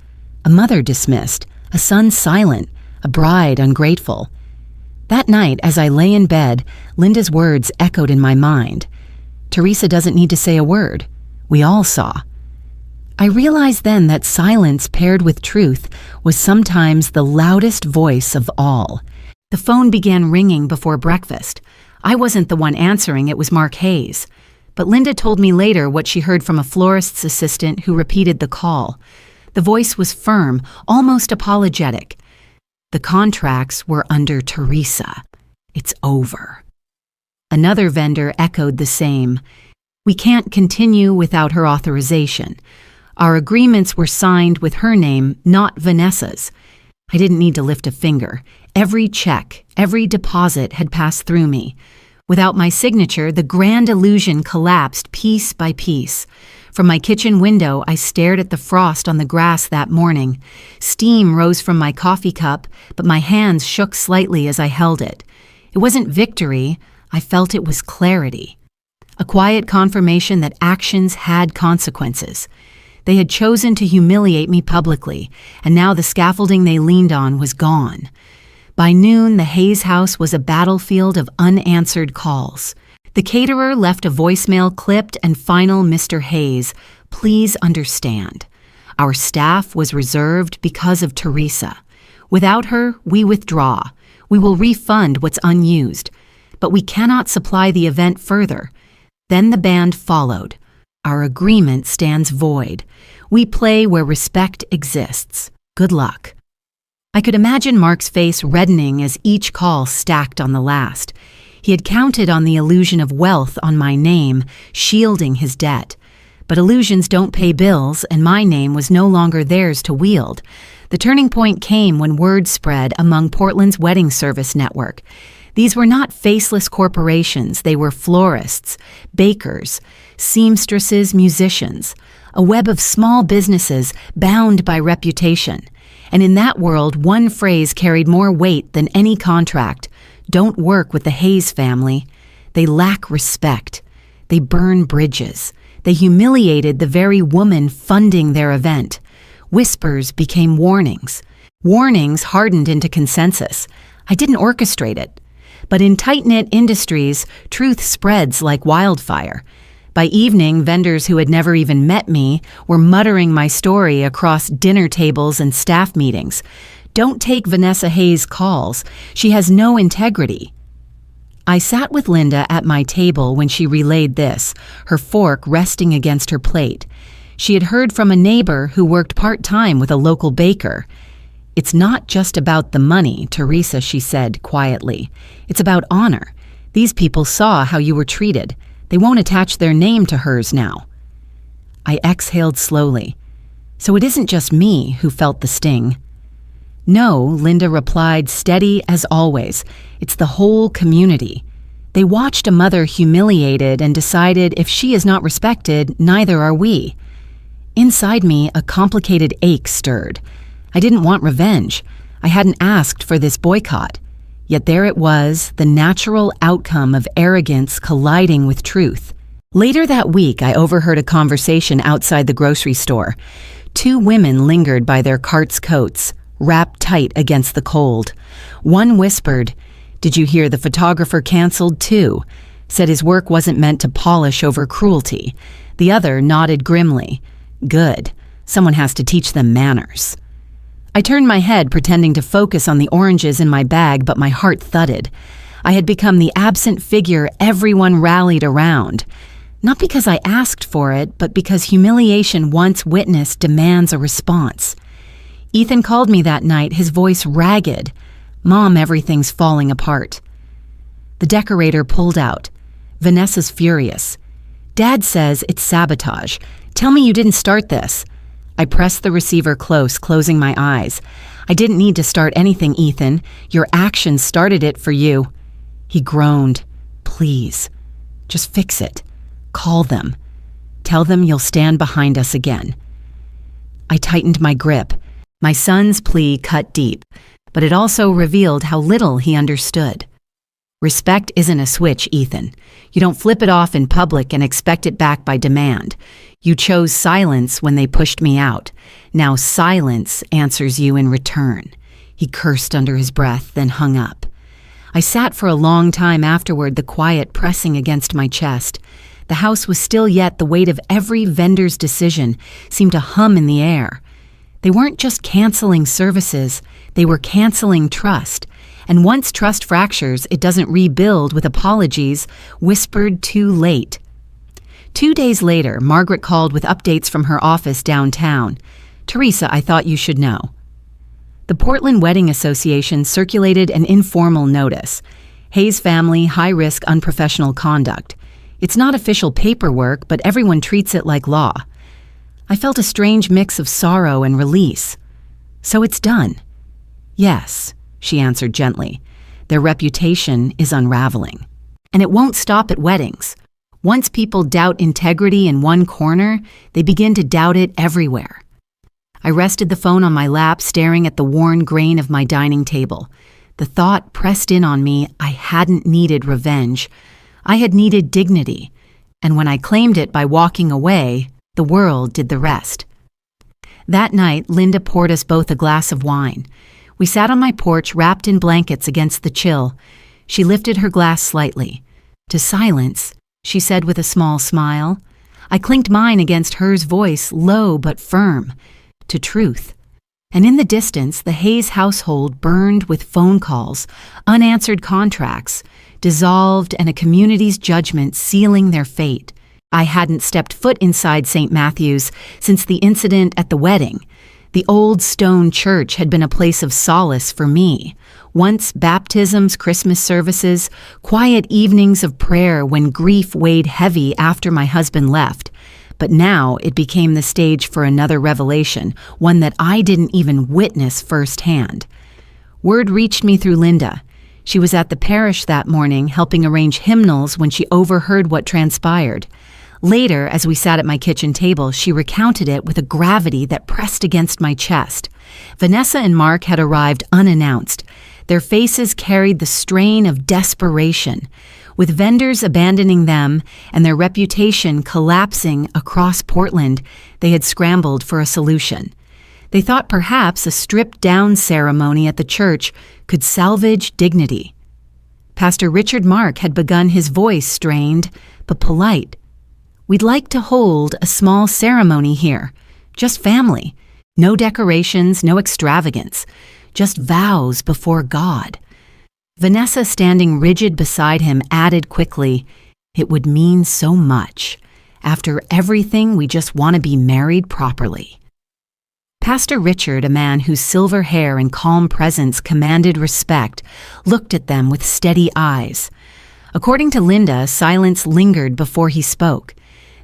A mother dismissed, a son silent, a bride ungrateful. That night, as I lay in bed, Linda's words echoed in my mind. "Teresa doesn't need to say a word. We all saw." I realized then that silence paired with truth was sometimes the loudest voice of all. The phone began ringing before breakfast. I wasn't the one answering, it was Mark Hayes. But Linda told me later what she heard from a florist's assistant who repeated the call. The voice was firm, almost apologetic. "The contracts were under Teresa. It's over." Another vendor echoed the same. "We can't continue without her authorization. Our agreements were signed with her name, not Vanessa's." I didn't need to lift a finger. Every check, every deposit had passed through me. Without my signature, the grand illusion collapsed piece by piece. From my kitchen window, I stared at the frost on the grass that morning. Steam rose from my coffee cup, but my hands shook slightly as I held it. It wasn't victory. I felt it was clarity. A quiet confirmation that actions had consequences. They had chosen to humiliate me publicly, and now the scaffolding they leaned on was gone. By noon, the Hayes house was a battlefield of unanswered calls. The caterer left a voicemail clipped and final, "Mr. Hayes, please understand. Our staff was reserved because of Teresa. Without her, we withdraw. We will refund what's unused. But we cannot supply the event further." Then the band followed. "Our agreement stands void. We play where respect exists. Good luck." I could imagine Mark's face reddening as each call stacked on the last. He had counted on the illusion of wealth on my name, shielding his debt. But illusions don't pay bills, and my name was no longer theirs to wield. The turning point came when word spread among Portland's wedding service network. These were not faceless corporations. They were florists, bakers, seamstresses, musicians, a web of small businesses bound by reputation. And in that world, one phrase carried more weight than any contract. Don't work with the Hayes family. They lack respect. They burn bridges. They humiliated the very woman funding their event. Whispers became warnings. Warnings hardened into consensus. I didn't orchestrate it. But in tight-knit industries, truth spreads like wildfire. By evening, vendors who had never even met me were muttering my story across dinner tables and staff meetings. Don't take Vanessa Hayes' calls. She has no integrity. I sat with Linda at my table when she relayed this, her fork resting against her plate. She had heard from a neighbor who worked part-time with a local baker. "It's not just about the money, Teresa," she said quietly. "It's about honor. These people saw how you were treated. They won't attach their name to hers now." I exhaled slowly. "So it isn't just me who felt the sting." "No," Linda replied, steady as always. "It's the whole community. They watched a mother humiliated and decided if she is not respected, neither are we." Inside me, a complicated ache stirred. I didn't want revenge. I hadn't asked for this boycott. Yet there it was, the natural outcome of arrogance colliding with truth. Later that week, I overheard a conversation outside the grocery store. Two women lingered by their cart's coats, wrapped tight against the cold. One whispered, "Did you hear the photographer canceled too?" Said his work wasn't meant to polish over cruelty. The other nodded grimly. "Good. Someone has to teach them manners." I turned my head, pretending to focus on the oranges in my bag, but my heart thudded. I had become the absent figure everyone rallied around. Not because I asked for it, but because humiliation once witnessed demands a response. Ethan called me that night, his voice ragged. "Mom, everything's falling apart." The decorator pulled out. "Vanessa's furious. Dad says it's sabotage. Tell me you didn't start this." I pressed the receiver close, closing my eyes. "I didn't need to start anything, Ethan. Your actions started it for you." He groaned. "Please, just fix it. Call them. Tell them you'll stand behind us again." I tightened my grip. My son's plea cut deep, but it also revealed how little he understood. Respect isn't a switch, Ethan. You don't flip it off in public and expect it back by demand. You chose silence when they pushed me out. Now silence answers you in return. He cursed under his breath, then hung up. I sat for a long time afterward, the quiet pressing against my chest. The house was still, yet the weight of every vendor's decision seemed to hum in the air. They weren't just canceling services, they were canceling trust. And once trust fractures, it doesn't rebuild with apologies whispered too late. 2 days later, Margaret called with updates from her office downtown. "Teresa, I thought you should know." The Portland Wedding Association circulated an informal notice. Hayes family, high-risk unprofessional conduct. It's not official paperwork, but everyone treats it like law. I felt a strange mix of sorrow and release. "So it's done?" "Yes," she answered gently. "Their reputation is unraveling. And it won't stop at weddings. Once people doubt integrity in one corner, they begin to doubt it everywhere." I rested the phone on my lap, staring at the worn grain of my dining table. The thought pressed in on me I hadn't needed revenge. I had needed dignity. And when I claimed it by walking away, the world did the rest. That night, Linda poured us both a glass of wine. We sat on my porch, wrapped in blankets against the chill. She lifted her glass slightly. "To silence," she said with a small smile. I clinked mine against hers, voice low but firm. "To truth." And in the distance, the Hayes household burned with phone calls, unanswered contracts, dissolved, and a community's judgment sealing their fate. I hadn't stepped foot inside St. Matthew's since the incident at the wedding. The old stone church had been a place of solace for me. Once baptisms, Christmas services, quiet evenings of prayer when grief weighed heavy after my husband left. But now it became the stage for another revelation, one that I didn't even witness firsthand. Word reached me through Linda. She was at the parish that morning helping arrange hymnals when she overheard what transpired. Later, as we sat at my kitchen table, she recounted it with a gravity that pressed against my chest. Vanessa and Mark had arrived unannounced. Their faces carried the strain of desperation. With vendors abandoning them and their reputation collapsing across Portland, they had scrambled for a solution. They thought perhaps a stripped-down ceremony at the church could salvage dignity. Pastor Richard Mark had begun, his voice strained but polite. "We'd like to hold a small ceremony here, just family. No decorations, no extravagance, just vows before God." Vanessa, standing rigid beside him, added quickly, "It would mean so much. After everything, we just want to be married properly." Pastor Richard, a man whose silver hair and calm presence commanded respect, looked at them with steady eyes. According to Linda, silence lingered before he spoke.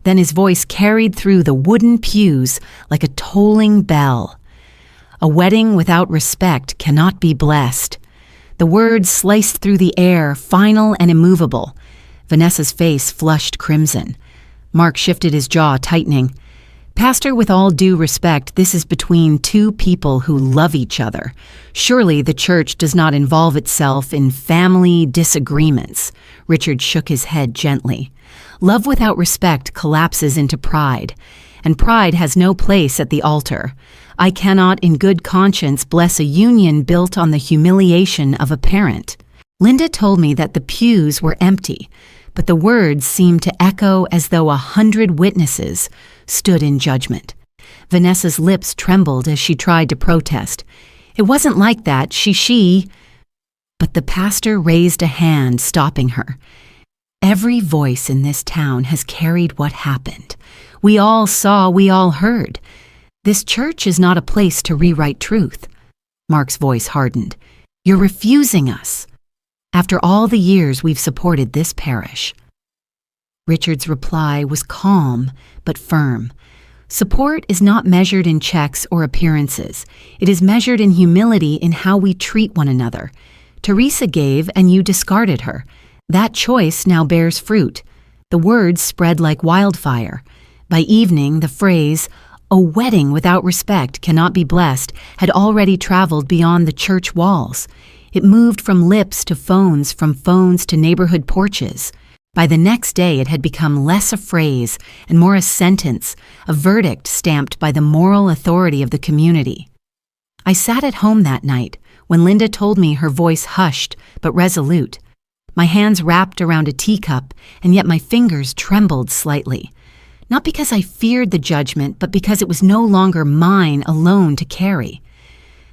Then his voice carried through the wooden pews like a tolling bell. "A wedding without respect cannot be blessed." The words sliced through the air, final and immovable. Vanessa's face flushed crimson. Mark shifted his jaw, tightening. "Pastor, with all due respect, this is between two people who love each other. Surely the church does not involve itself in family disagreements." Richard shook his head gently. "Love without respect collapses into pride, and pride has no place at the altar. I cannot in good conscience bless a union built on the humiliation of a parent." Linda told me that the pews were empty, but the words seemed to echo as though 100 witnesses stood in judgment. Vanessa's lips trembled as she tried to protest. "It wasn't like that, she..." But the pastor raised a hand, stopping her. "Every voice in this town has carried what happened. We all saw, we all heard. This church is not a place to rewrite truth." Mark's voice hardened. "You're refusing us. After all the years we've supported this parish." Richard's reply was calm but firm. "Support is not measured in checks or appearances. It is measured in humility in how we treat one another. Teresa gave and you discarded her. That choice now bears fruit." The words spread like wildfire. By evening, the phrase, "A wedding without respect cannot be blessed," had already traveled beyond the church walls. It moved from lips to phones, from phones to neighborhood porches. By the next day, it had become less a phrase and more a sentence, a verdict stamped by the moral authority of the community. I sat at home that night when Linda told me, her voice hushed but resolute. My hands wrapped around a teacup, and yet my fingers trembled slightly. Not because I feared the judgment, but because it was no longer mine alone to carry.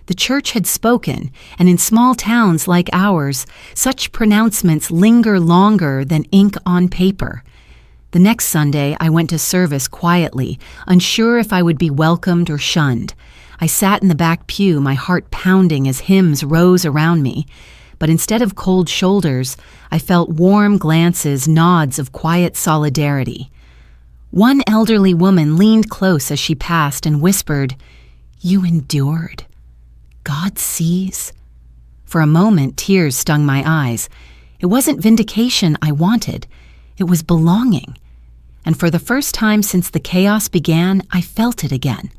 The church had spoken, and in small towns like ours, such pronouncements linger longer than ink on paper. The next Sunday, I went to service quietly, unsure if I would be welcomed or shunned. I sat in the back pew, my heart pounding as hymns rose around me. But instead of cold shoulders, I felt warm glances, nods of quiet solidarity. One elderly woman leaned close as she passed and whispered, "You endured. God sees." For a moment, tears stung my eyes. It wasn't vindication I wanted. It was belonging. And for the first time since the chaos began, I felt it again.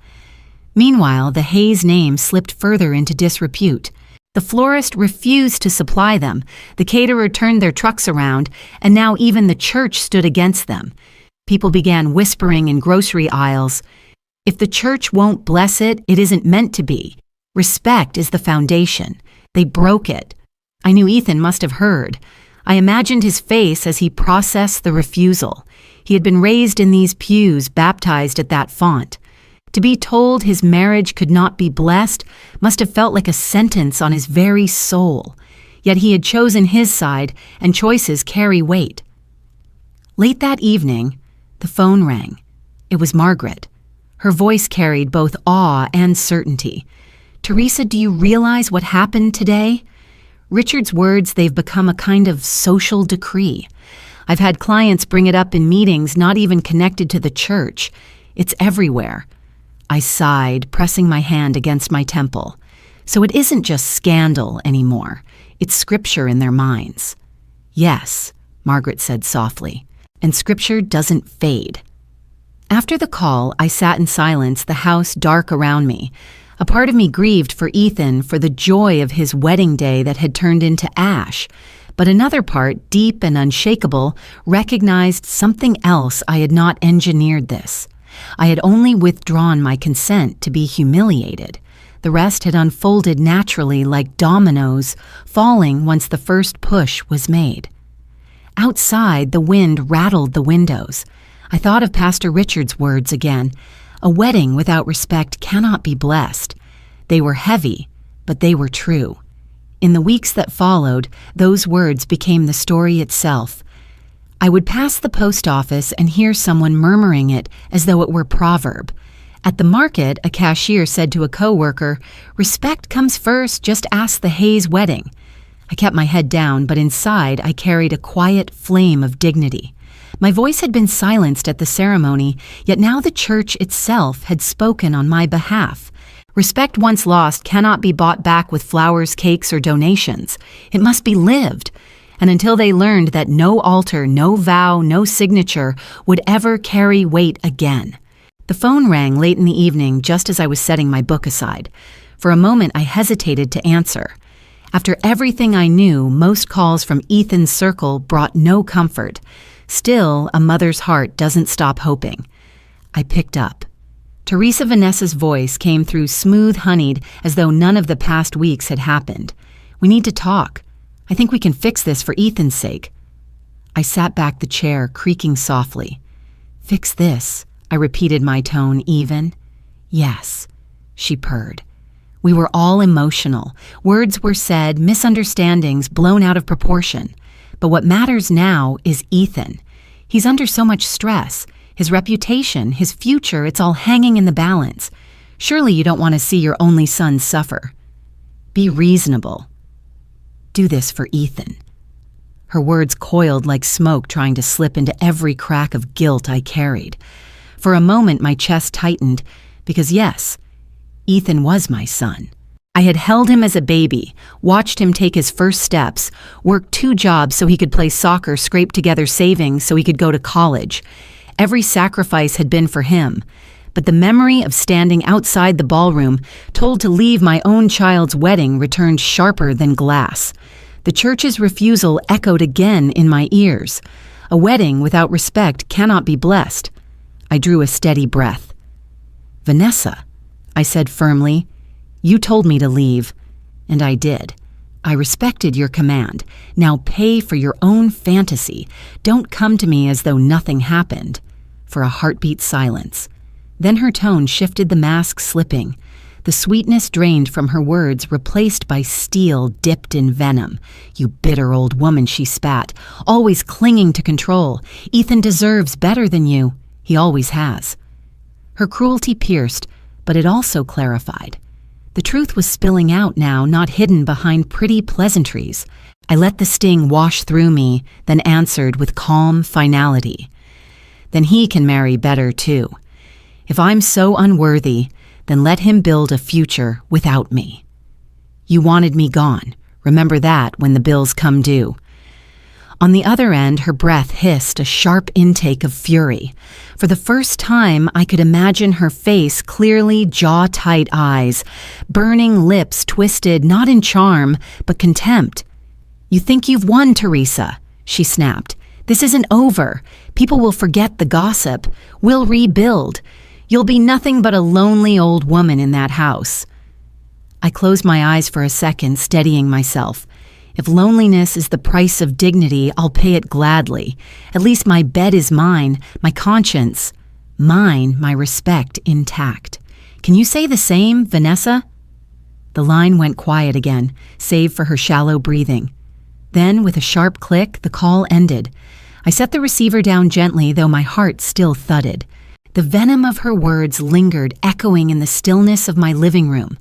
Meanwhile, the Hayes name slipped further into disrepute. The florist refused to supply them, the caterer turned their trucks around, and now even the church stood against them. People began whispering in grocery aisles, "If the church won't bless it, it isn't meant to be. Respect is the foundation. They broke it." I knew Ethan must have heard. I imagined his face as he processed the refusal. He had been raised in these pews, baptized at that font. To be told his marriage could not be blessed must have felt like a sentence on his very soul. Yet he had chosen his side, and choices carry weight. Late that evening, the phone rang. It was Margaret. Her voice carried both awe and certainty. "Teresa, do you realize what happened today?" Richard's words, they've become a kind of social decree. I've had clients bring it up in meetings not even connected to the church. It's everywhere. I sighed, pressing my hand against my temple. So it isn't just scandal anymore. It's scripture in their minds. "Yes," Margaret said softly, "and scripture doesn't fade." After the call, I sat in silence, the house dark around me. A part of me grieved for Ethan, for the joy of his wedding day that had turned into ash. But another part, deep and unshakable, recognized something else. I had not engineered this. I had only withdrawn my consent to be humiliated. The rest had unfolded naturally like dominoes, falling once the first push was made. Outside, the wind rattled the windows. I thought of Pastor Richard's words again. A wedding without respect cannot be blessed. They were heavy, but they were true. In the weeks that followed, those words became the story itself. I would pass the post office and hear someone murmuring it as though it were proverb. At the market, a cashier said to a coworker, "Respect comes first, just ask the Hayes wedding." I kept my head down, but inside I carried a quiet flame of dignity. My voice had been silenced at the ceremony, yet now the church itself had spoken on my behalf. Respect once lost cannot be bought back with flowers, cakes, or donations. It must be lived. And until they learned that no altar, no vow, no signature would ever carry weight again. The phone rang late in the evening just as I was setting my book aside. For a moment I hesitated to answer. After everything I knew, most calls from Ethan's circle brought no comfort. Still, a mother's heart doesn't stop hoping. I picked up. Teresa Vanessa's voice came through smooth-honeyed as though none of the past weeks had happened. "We need to talk. I think we can fix this for Ethan's sake." I sat back the chair, creaking softly. "Fix this," I repeated, my tone even. "Yes," she purred. We were all emotional. Words were said, misunderstandings blown out of proportion. But what matters now is Ethan. He's under so much stress. His reputation, his future, it's all hanging in the balance. Surely you don't want to see your only son suffer. Be reasonable. Do this for Ethan. Her words coiled like smoke trying to slip into every crack of guilt I carried. For a moment my chest tightened, because yes, Ethan was my son. I had held him as a baby, watched him take his first steps, worked 2 jobs so he could play soccer, scrape together savings so he could go to college. Every sacrifice had been for him, but the memory of standing outside the ballroom, told to leave my own child's wedding, returned sharper than glass. The church's refusal echoed again in my ears. A wedding without respect cannot be blessed. I drew a steady breath. "Vanessa," I said firmly, "you told me to leave, and I did. I respected your command. Now pay for your own fantasy. Don't come to me as though nothing happened." For a heartbeat silence. Then her tone shifted, the mask slipping. The sweetness drained from her words, replaced by steel dipped in venom. "You bitter old woman," she spat, "always clinging to control. Ethan deserves better than you. He always has." Her cruelty pierced, but it also clarified. The truth was spilling out now, not hidden behind pretty pleasantries. I let the sting wash through me, then answered with calm finality. "Then he can marry better too. If I'm so unworthy, then let him build a future without me. You wanted me gone. Remember that when the bills come due." On the other end, her breath hissed, a sharp intake of fury. For the first time, I could imagine her face, clearly jaw-tight eyes, burning lips twisted not in charm, but contempt. "You think you've won, Teresa," she snapped. "This isn't over. People will forget the gossip. We'll rebuild. You'll be nothing but a lonely old woman in that house." I closed my eyes for a second, steadying myself. If loneliness is the price of dignity, I'll pay it gladly. At least my bed is mine, my conscience. Mine, my respect intact. Can you say the same, Vanessa? The line went quiet again, save for her shallow breathing. Then, with a sharp click, the call ended. I set the receiver down gently, though my heart still thudded. The venom of her words lingered, echoing in the stillness of my living room.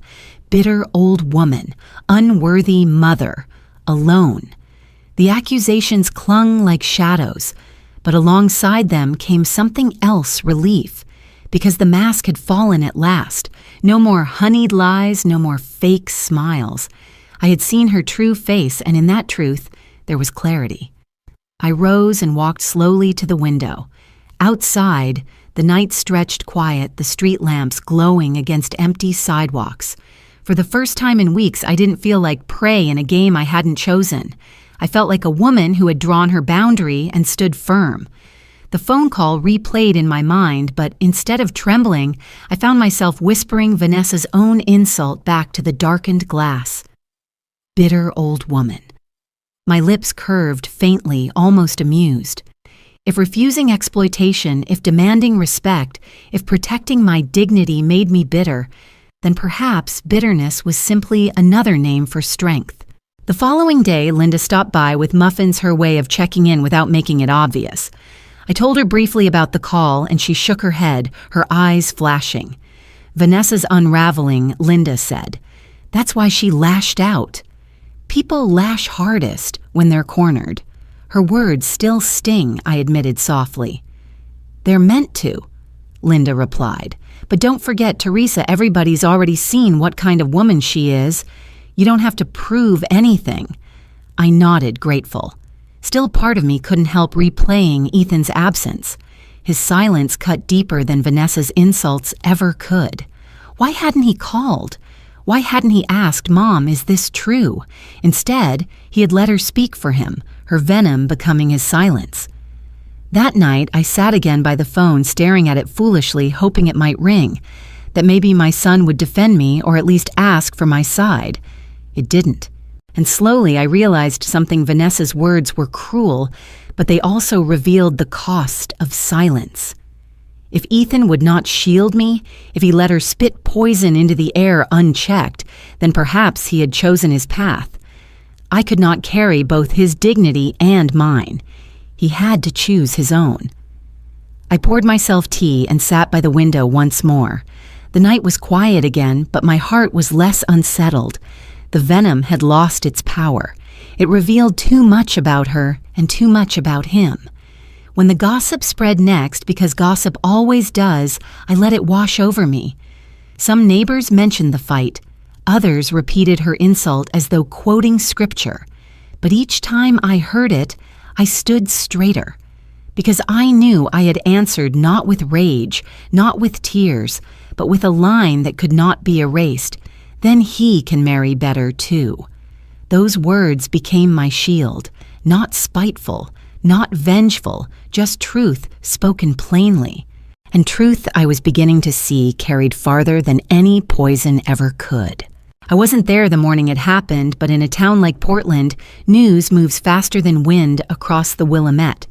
Bitter old woman, unworthy mother, alone. The accusations clung like shadows, but alongside them came something else, relief, because the mask had fallen at last. No more honeyed lies, no more fake smiles. I had seen her true face, and in that truth, there was clarity. I rose and walked slowly to the window. Outside, the night stretched quiet, the street lamps glowing against empty sidewalks. For the first time in weeks, I didn't feel like prey in a game I hadn't chosen. I felt like a woman who had drawn her boundary and stood firm. The phone call replayed in my mind, but instead of trembling, I found myself whispering Vanessa's own insult back to the darkened glass. Bitter old woman. My lips curved faintly, almost amused. If refusing exploitation, if demanding respect, if protecting my dignity made me bitter, then perhaps bitterness was simply another name for strength. The following day, Linda stopped by with muffins, her way of checking in without making it obvious. I told her briefly about the call, and she shook her head, her eyes flashing. Vanessa's unraveling, Linda said. That's why she lashed out. People lash hardest when they're cornered. Her words still sting, I admitted softly. They're meant to, Linda replied. But don't forget, Teresa, everybody's already seen what kind of woman she is. You don't have to prove anything. I nodded, grateful. Still, part of me couldn't help replaying Ethan's absence. His silence cut deeper than Vanessa's insults ever could. Why hadn't he called? Why hadn't he asked, Mom, is this true? Instead, he had let her speak for him, her venom becoming his silence. That night, I sat again by the phone, staring at it foolishly, hoping it might ring, that maybe my son would defend me or at least ask for my side. It didn't. And slowly I realized something. Vanessa's words were cruel, but they also revealed the cost of silence. If Ethan would not shield me, if he let her spit poison into the air unchecked, then perhaps he had chosen his path. I could not carry both his dignity and mine. He had to choose his own. I poured myself tea and sat by the window once more. The night was quiet again, but my heart was less unsettled. The venom had lost its power. It revealed too much about her and too much about him. When the gossip spread next, because gossip always does, I let it wash over me. Some neighbors mentioned the fight. Others repeated her insult as though quoting scripture. But each time I heard it, I stood straighter. Because I knew I had answered not with rage, not with tears, but with a line that could not be erased. Then he can marry better, too. Those words became my shield, not spiteful, not vengeful, just truth spoken plainly. And truth I was beginning to see carried farther than any poison ever could. I wasn't there the morning it happened, but in a town like Portland, news moves faster than wind across the Willamette.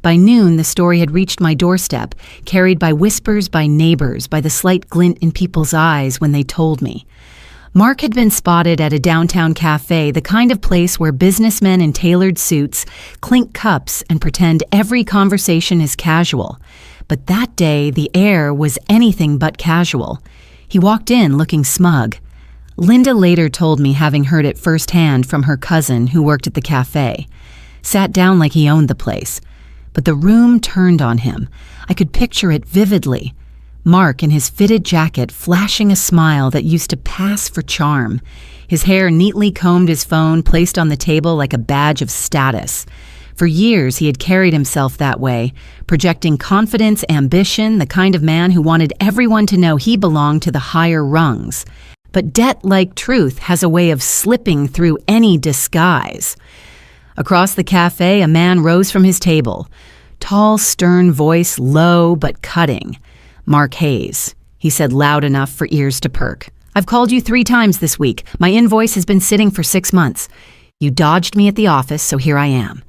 By noon, the story had reached my doorstep, carried by whispers, by neighbors, by the slight glint in people's eyes when they told me. Mark had been spotted at a downtown cafe, the kind of place where businessmen in tailored suits clink cups and pretend every conversation is casual. But that day, the air was anything but casual. He walked in looking smug. Linda later told me, having heard it firsthand from her cousin who worked at the cafe. Sat down like he owned the place. But the room turned on him. I could picture it vividly. Mark in his fitted jacket, flashing a smile that used to pass for charm. His hair neatly combed, his phone placed on the table like a badge of status. For years he had carried himself that way, projecting confidence, ambition, the kind of man who wanted everyone to know he belonged to the higher rungs. But debt, like truth, has a way of slipping through any disguise. Across the cafe, a man rose from his table. Tall, stern voice, low but cutting. Mark Hayes, he said loud enough for ears to perk. I've called you 3 times this week. My invoice has been sitting for 6 months. You dodged me at the office, so here I am.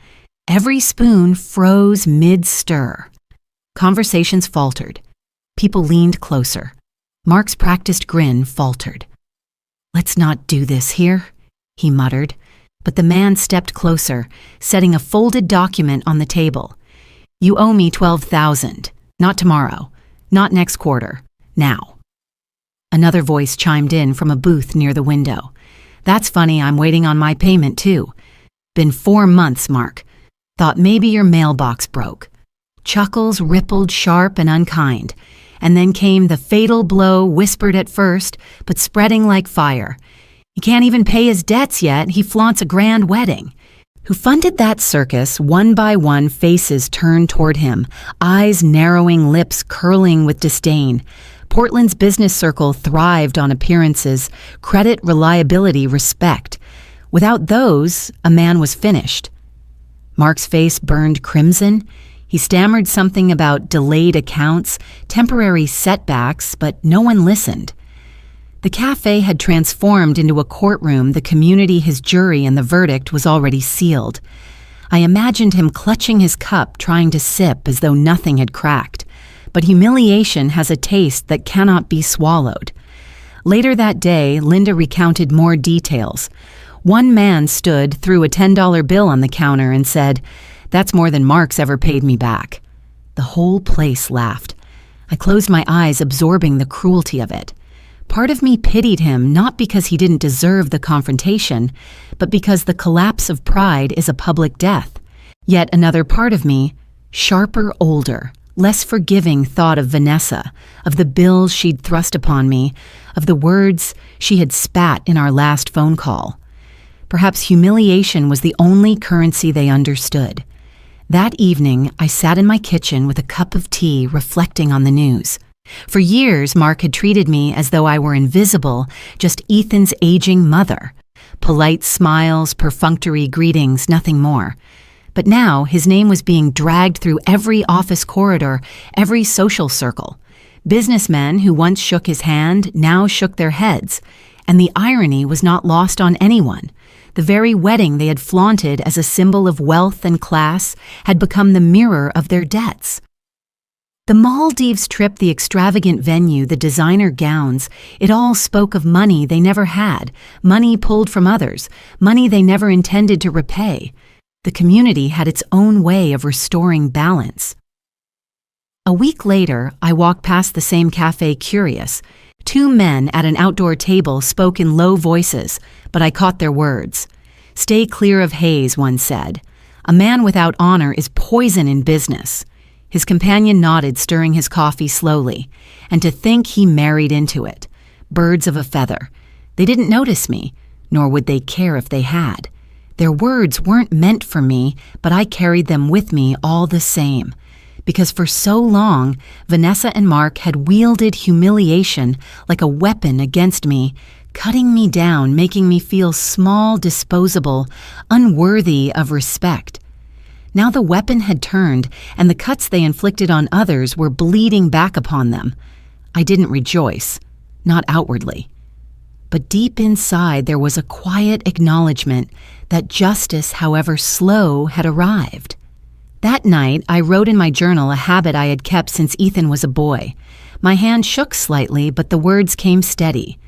Every spoon froze mid-stir. Conversations faltered. People leaned closer. Mark's practiced grin faltered. Let's not do this here, he muttered. But the man stepped closer, setting a folded document on the table. You owe me $12,000. Not tomorrow. Not next quarter. Now. Another voice chimed in from a booth near the window. That's funny, I'm waiting on my payment too. Been 4 months, Mark. Thought maybe your mailbox broke. Chuckles rippled sharp and unkind. And then came the fatal blow, whispered at first, but spreading like fire. He can't even pay his debts yet. He flaunts a grand wedding. Who funded that circus? One by one, faces turned toward him, eyes narrowing, lips curling with disdain. Portland's business circle thrived on appearances, credit, reliability, respect. Without those, a man was finished. Mark's face burned crimson. He stammered something about delayed accounts, temporary setbacks, but no one listened. The cafe had transformed into a courtroom, the community his jury, and the verdict was already sealed. I imagined him clutching his cup, trying to sip as though nothing had cracked. But humiliation has a taste that cannot be swallowed. Later that day, Linda recounted more details. One man stood, threw a $10 bill on the counter, and said, "That's more than Mark's ever paid me back." The whole place laughed. I closed my eyes, absorbing the cruelty of it. Part of me pitied him, not because he didn't deserve the confrontation, but because the collapse of pride is a public death. Yet another part of me, sharper, older, less forgiving, thought of Vanessa, of the bills she'd thrust upon me, of the words she had spat in our last phone call. Perhaps humiliation was the only currency they understood. That evening, I sat in my kitchen with a cup of tea, reflecting on the news. For years, Mark had treated me as though I were invisible, just Ethan's aging mother. Polite smiles, perfunctory greetings, nothing more. But now, his name was being dragged through every office corridor, every social circle. Businessmen who once shook his hand now shook their heads. And the irony was not lost on anyone. The very wedding they had flaunted as a symbol of wealth and class had become the mirror of their debts. The Maldives trip, the extravagant venue, the designer gowns, it all spoke of money they never had, money pulled from others, money they never intended to repay. The community had its own way of restoring balance. A week later, I walked past the same cafe, curious. Two men at an outdoor table spoke in low voices, but I caught their words. "Stay clear of Hayes," one said. "A man without honor is poison in business." His companion nodded, stirring his coffee slowly. And to think he married into it. Birds of a feather. They didn't notice me, nor would they care if they had. Their words weren't meant for me, but I carried them with me all the same. Because for so long, Vanessa and Mark had wielded humiliation like a weapon against me, cutting me down, making me feel small, disposable, unworthy of respect. Now the weapon had turned, and the cuts they inflicted on others were bleeding back upon them. I didn't rejoice, not outwardly. But deep inside there was a quiet acknowledgement that justice, however slow, had arrived. That night, I wrote in my journal a habit I had kept since Ethan was a boy. My hand shook slightly, but the words came steady.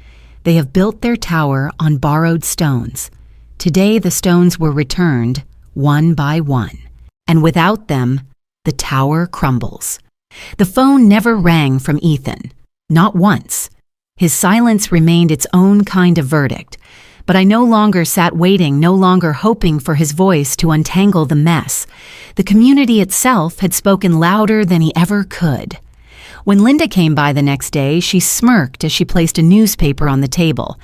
They have built their tower on borrowed stones. Today the stones were returned, one by one. And without them, the tower crumbles. The phone never rang from Ethan. Not once. His silence remained its own kind of verdict. But I no longer sat waiting, no longer hoping for his voice to untangle the mess. The community itself had spoken louder than he ever could. When Linda came by the next day, she smirked as she placed a newspaper on the table.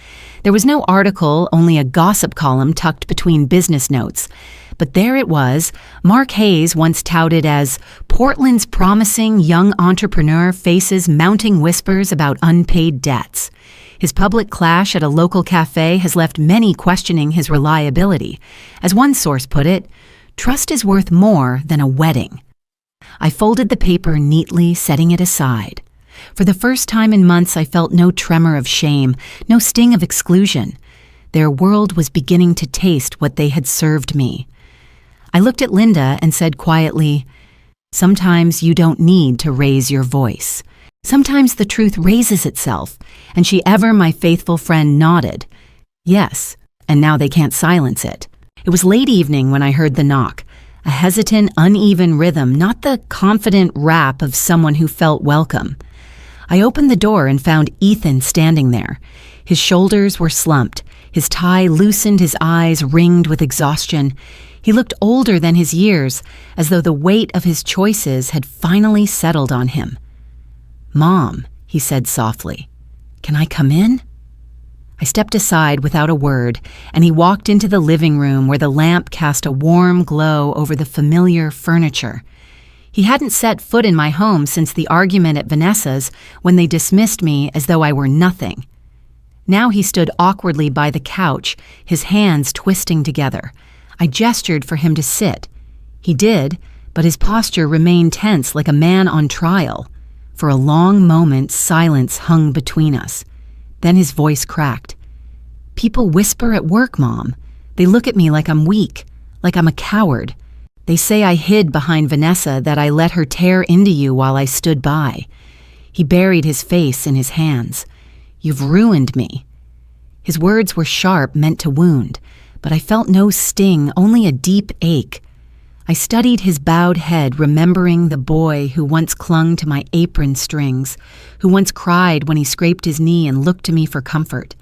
There was no article, only a gossip column tucked between business notes. But there it was, Mark Hayes, once touted as Portland's promising young entrepreneur, faces mounting whispers about unpaid debts. His public clash at a local cafe has left many questioning his reliability. As one source put it, trust is worth more than a wedding. I folded the paper neatly, setting it aside. For the first time in months, I felt no tremor of shame, no sting of exclusion. Their world was beginning to taste what they had served me. I looked at Linda and said quietly, "Sometimes you don't need to raise your voice. Sometimes the truth raises itself," and she, ever my faithful friend, nodded. Yes, and now they can't silence it. It was late evening when I heard the knock, a hesitant, uneven rhythm, not the confident rap of someone who felt welcome. I opened the door and found Ethan standing there. His shoulders were slumped, his tie loosened, his eyes ringed with exhaustion. He looked older than his years, as though the weight of his choices had finally settled on him. "Mom," he said softly, "can I come in?" I stepped aside without a word, and he walked into the living room where the lamp cast a warm glow over the familiar furniture. He hadn't set foot in my home since the argument at Vanessa's when they dismissed me as though I were nothing. Now he stood awkwardly by the couch, his hands twisting together. I gestured for him to sit. He did, but his posture remained tense like a man on trial. For a long moment, silence hung between us. Then his voice cracked. "People whisper at work, Mom. They look at me like I'm weak, like I'm a coward. They say I hid behind Vanessa, that I let her tear into you while I stood by." He buried his face in his hands. "You've ruined me." His words were sharp, meant to wound, but I felt no sting, only a deep ache. I studied his bowed head, remembering the boy who once clung to my apron strings, who once cried when he scraped his knee and looked to me for comfort.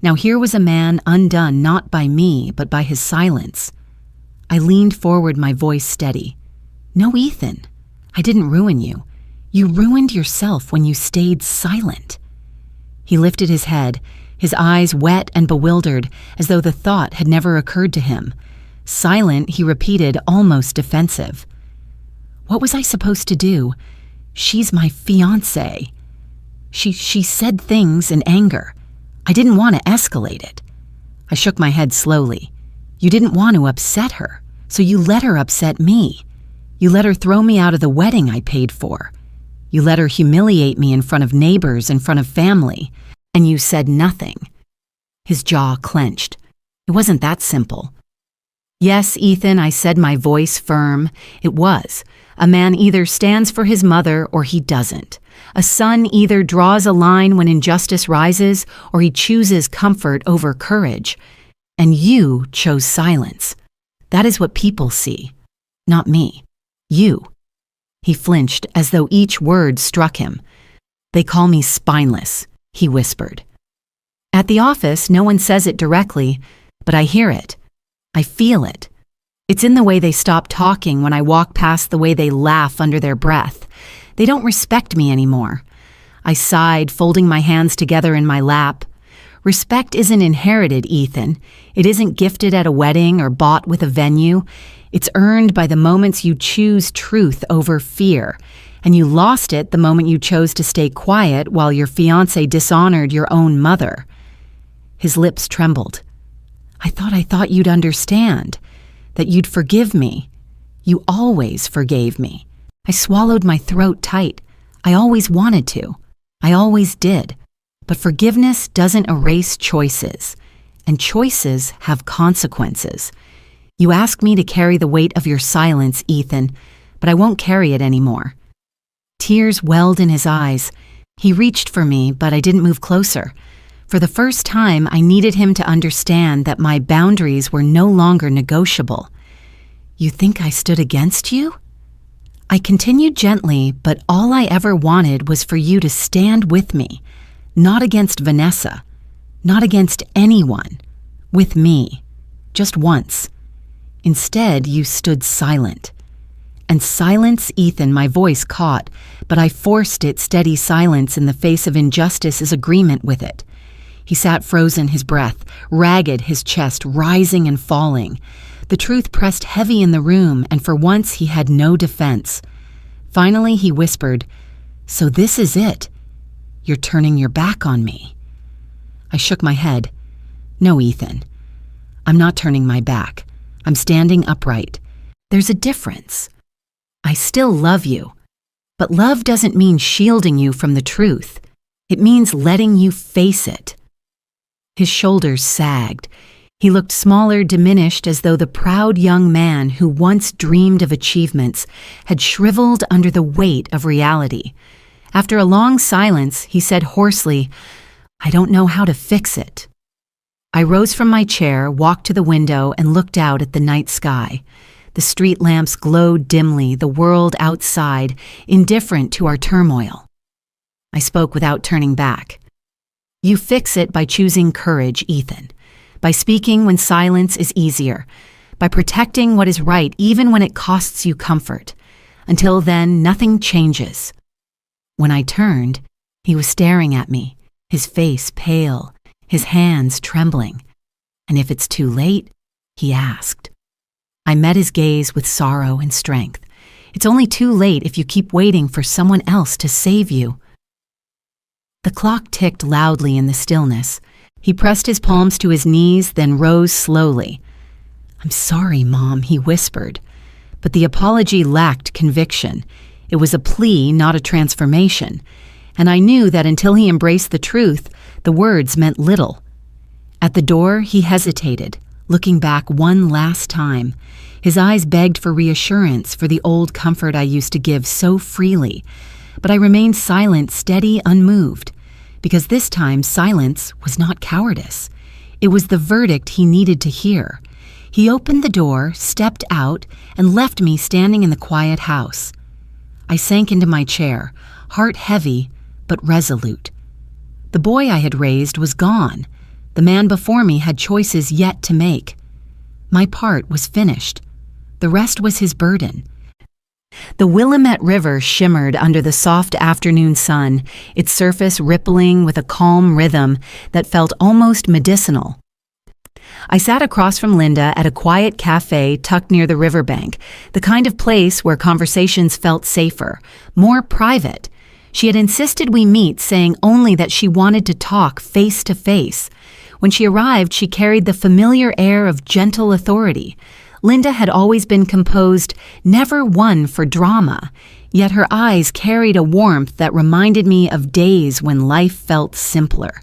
Now here was a man undone not by me, but by his silence. I leaned forward, my voice steady. "No, Ethan, I didn't ruin you. You ruined yourself when you stayed silent." He lifted his head, his eyes wet and bewildered, as though the thought had never occurred to him. Silent, he repeated, almost defensive. "What was I supposed to do? She's my fiancée. She said things in anger. I didn't want to escalate it." I shook my head slowly. "You didn't want to upset her, so you let her upset me. You let her throw me out of the wedding I paid for. You let her humiliate me in front of neighbors, in front of family, and you said nothing." His jaw clenched. "It wasn't that simple." "Yes, Ethan," I said, my voice firm. "It was. A man either stands for his mother or he doesn't. A son either draws a line when injustice rises or he chooses comfort over courage. And you chose silence. That is what people see. Not me. You." He flinched as though each word struck him. "They call me spineless," he whispered. At the office, no one says it directly, but I hear it. I feel it. It's in the way they stop talking when I walk past, the way they laugh under their breath. They don't respect me anymore. I sighed, folding my hands together in my lap. Respect isn't inherited, Ethan. It isn't gifted at a wedding or bought with a venue. It's earned by the moments you choose truth over fear, and you lost it the moment you chose to stay quiet while your fiancé dishonored your own mother. His lips trembled. I thought you'd understand, that you'd forgive me. You always forgave me." I swallowed my throat tight. I always wanted to. I always did. But forgiveness doesn't erase choices, and choices have consequences. You ask me to carry the weight of your silence, Ethan, but I won't carry it anymore. Tears welled in his eyes. He reached for me, but I didn't move closer. For the first time, I needed him to understand that my boundaries were no longer negotiable. "You think I stood against you?" I continued gently, but all I ever wanted was for you to stand with me, not against Vanessa, not against anyone, with me, just once. Instead, you stood silent. And silence, Ethan, my voice caught, but I forced it. Steady silence in the face of injustice is agreement with it. He sat frozen, his breath, ragged, his chest rising and falling. The truth pressed heavy in the room, and for once he had no defense. Finally, he whispered, "So this is it. You're turning your back on me." I shook my head. "No, Ethan. I'm not turning my back. I'm standing upright. There's a difference. I still love you, but love doesn't mean shielding you from the truth. It means letting you face it." His shoulders sagged. He looked smaller, diminished, as though the proud young man who once dreamed of achievements had shriveled under the weight of reality. After a long silence, he said hoarsely, "I don't know how to fix it." I rose from my chair, walked to the window, and looked out at the night sky. The street lamps glowed dimly, the world outside, indifferent to our turmoil. I spoke without turning back. "You fix it by choosing courage, Ethan. By speaking when silence is easier. By protecting what is right even when it costs you comfort. Until then, nothing changes." When I turned, he was staring at me, his face pale, his hands trembling. "And if it's too late?" he asked. I met his gaze with sorrow and strength. "It's only too late if you keep waiting for someone else to save you." The clock ticked loudly in the stillness. He pressed his palms to his knees, then rose slowly. "I'm sorry, Mom," he whispered, But the apology lacked conviction. It was a plea, not a transformation. And I knew that until he embraced the truth, the words meant little. At the door, he hesitated, looking back one last time. His eyes begged for reassurance, for the old comfort I used to give so freely. But I remained silent, steady, unmoved. Because this time, silence was not cowardice. It was the verdict he needed to hear. He opened the door, stepped out, and left me standing in the quiet house. I sank into my chair, heart heavy, but resolute. The boy I had raised was gone. The man before me had choices yet to make. My part was finished. The rest was his burden. The Willamette River shimmered under the soft afternoon sun, its surface rippling with a calm rhythm that felt almost medicinal. I sat across from Linda at a quiet cafe tucked near the riverbank, the kind of place where conversations felt safer, more private. She had insisted we meet, saying only that she wanted to talk face to face. When she arrived, she carried the familiar air of gentle authority. Linda had always been composed, never one for drama, yet her eyes carried a warmth that reminded me of days when life felt simpler.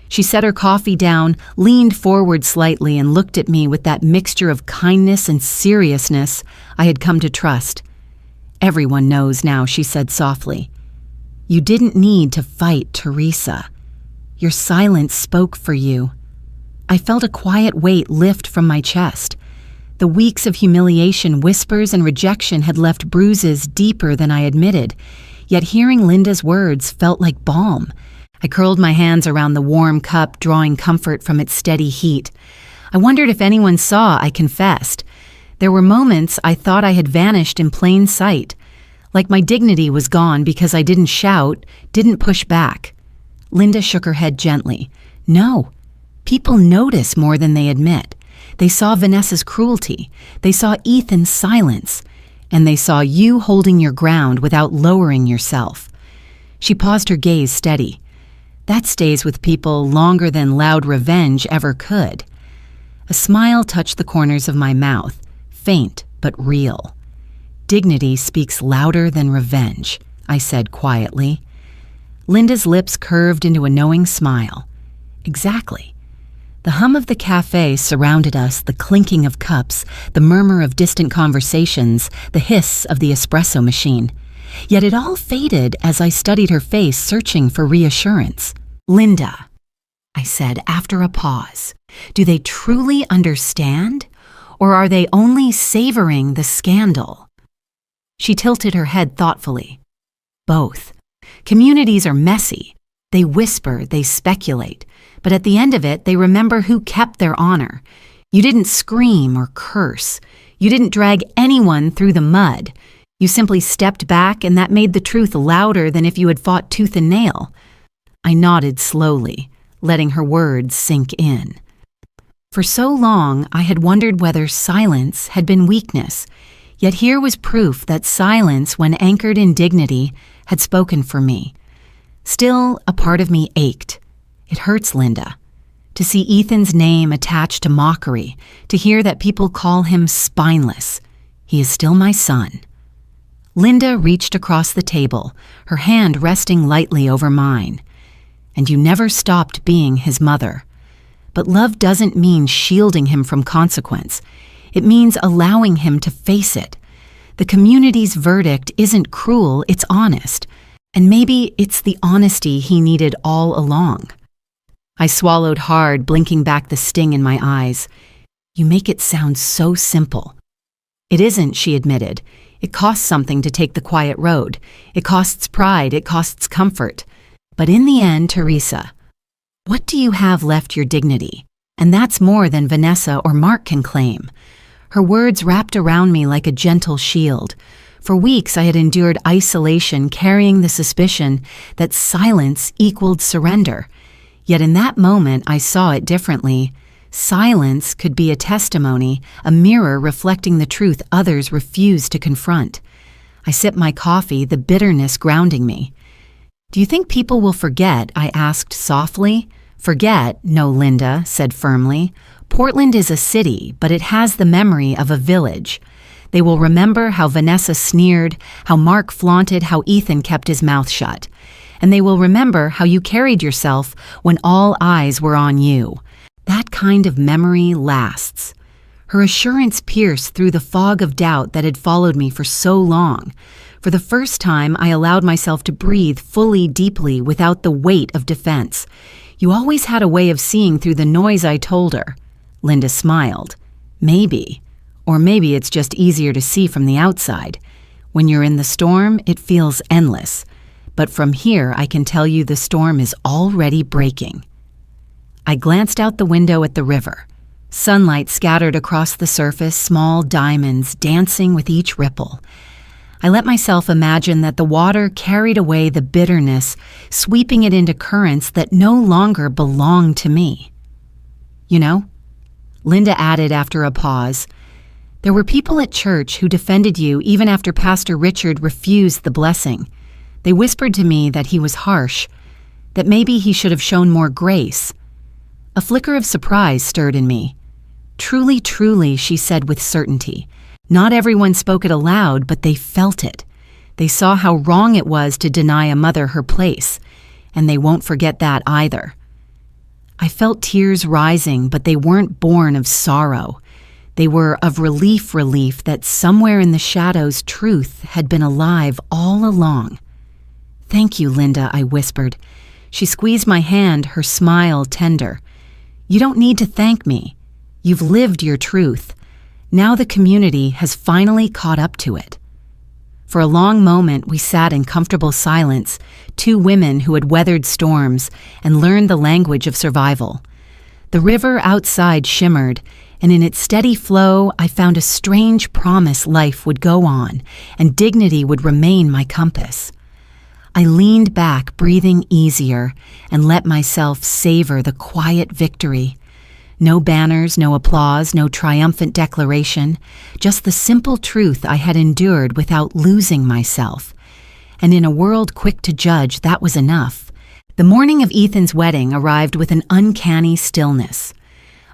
She set her coffee down, leaned forward slightly, and looked at me with that mixture of kindness and seriousness I had come to trust. "Everyone knows now," she said softly. "You didn't need to fight, Teresa. Your silence spoke for you." I felt a quiet weight lift from my chest. The weeks of humiliation, whispers, and rejection had left bruises deeper than I admitted, yet hearing Linda's words felt like balm. I curled my hands around the warm cup, drawing comfort from its steady heat. I wondered if anyone saw I confessed. There were moments I thought I had vanished in plain sight, like my dignity was gone because I didn't shout, didn't push back. Linda shook her head gently. "No, people notice more than they admit. They saw Vanessa's cruelty, they saw Ethan's silence, and they saw you holding your ground without lowering yourself." She paused, her gaze steady. "That stays with people longer than loud revenge ever could." A smile touched the corners of my mouth, faint but real. "Dignity speaks louder than revenge," I said quietly. Linda's lips curved into a knowing smile. Exactly. The hum of the cafe surrounded us, the clinking of cups, the murmur of distant conversations, the hiss of the espresso machine. Yet it all faded as I studied her face, searching for reassurance. "Linda," I said after a pause, "do they truly understand? Or are they only savoring the scandal?" She tilted her head thoughtfully. "Both. Communities are messy. They whisper, they speculate. But at the end of it, they remember who kept their honor. You didn't scream or curse. You didn't drag anyone through the mud. You simply stepped back, and that made the truth louder than if you had fought tooth and nail." I nodded slowly, letting her words sink in. For so long, I had wondered whether silence had been weakness, yet here was proof that silence, when anchored in dignity, had spoken for me. Still, a part of me ached. It hurts, Linda. To see Ethan's name attached to mockery, to hear that people call him spineless. He is still my son. Linda reached across the table, her hand resting lightly over mine. "And you never stopped being his mother. But love doesn't mean shielding him from consequence. It means allowing him to face it. The community's verdict isn't cruel, it's honest. And maybe it's the honesty he needed all along." I swallowed hard, blinking back the sting in my eyes. "You make it sound so simple." "It isn't," she admitted. "It costs something to take the quiet road. It costs pride, it costs comfort. But in the end, Teresa, what do you have left? Your dignity. And that's more than Vanessa or Mark can claim." Her words wrapped around me like a gentle shield. For weeks I had endured isolation, carrying the suspicion that silence equaled surrender. Yet in that moment I saw it differently. Silence could be a testimony, a mirror reflecting the truth others refused to confront. I sipped my coffee, the bitterness grounding me. "Do you think people will forget?" I asked softly. "Forget? No," Linda said firmly. "Portland is a city, but it has the memory of a village. They will remember how Vanessa sneered, how Mark flaunted, how Ethan kept his mouth shut. And they will remember how you carried yourself when all eyes were on you. That kind of memory lasts. Her assurance pierced through the fog of doubt that had followed me for so long. For the first time, I allowed myself to breathe fully, deeply, without the weight of defense. You always had a way of seeing through the noise, I told her. Linda smiled. Maybe. Or maybe it's just easier to see from the outside. When you're in the storm, it feels endless. But from here, I can tell you the storm is already breaking. I glanced out the window at the river. Sunlight scattered across the surface, small diamonds dancing with each ripple. I let myself imagine that the water carried away the bitterness, sweeping it into currents that no longer belonged to me. You know, Linda added after a pause, there were people at church who defended you even after Pastor Richard refused the blessing. They whispered to me that he was harsh, that maybe he should have shown more grace. A flicker of surprise stirred in me. Truly, truly, she said with certainty. Not everyone spoke it aloud, but they felt it. They saw how wrong it was to deny a mother her place, and they won't forget that either. I felt tears rising, but they weren't born of sorrow. They were of relief that somewhere in the shadows truth had been alive all along. Thank you, Linda, I whispered. She squeezed my hand, her smile tender. You don't need to thank me. You've lived your truth. Now the community has finally caught up to it. For a long moment, we sat in comfortable silence, two women who had weathered storms and learned the language of survival. The river outside shimmered, and in its steady flow, I found a strange promise life would go on, and dignity would remain my compass. I leaned back, breathing easier, and let myself savor the quiet victory. No banners, no applause, no triumphant declaration, just the simple truth I had endured without losing myself. And in a world quick to judge, that was enough. The morning of Ethan's wedding arrived with an uncanny stillness.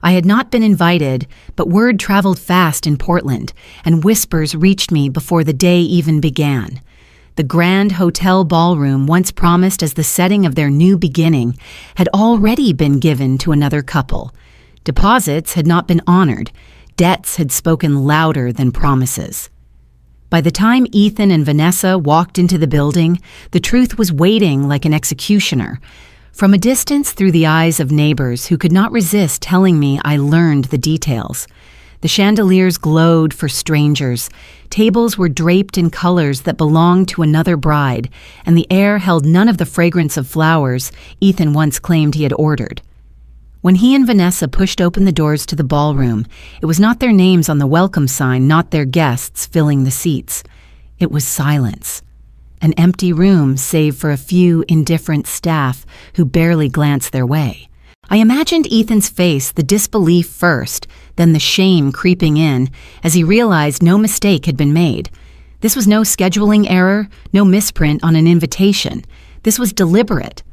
I had not been invited, but word traveled fast in Portland, and whispers reached me before the day even began. The grand hotel ballroom, once promised as the setting of their new beginning, had already been given to another couple. Deposits had not been honored. Debts had spoken louder than promises. By the time Ethan and Vanessa walked into the building, the truth was waiting like an executioner. From a distance, through the eyes of neighbors who could not resist telling me, I learned the details. The chandeliers glowed for strangers. Tables were draped in colors that belonged to another bride, and the air held none of the fragrance of flowers Ethan once claimed he had ordered. When he and Vanessa pushed open the doors to the ballroom, it was not their names on the welcome sign, not their guests filling the seats. It was silence. An empty room save for a few indifferent staff who barely glanced their way. I imagined Ethan's face, the disbelief first, then the shame creeping in as he realized no mistake had been made. This was no scheduling error, no misprint on an invitation. This was deliberate.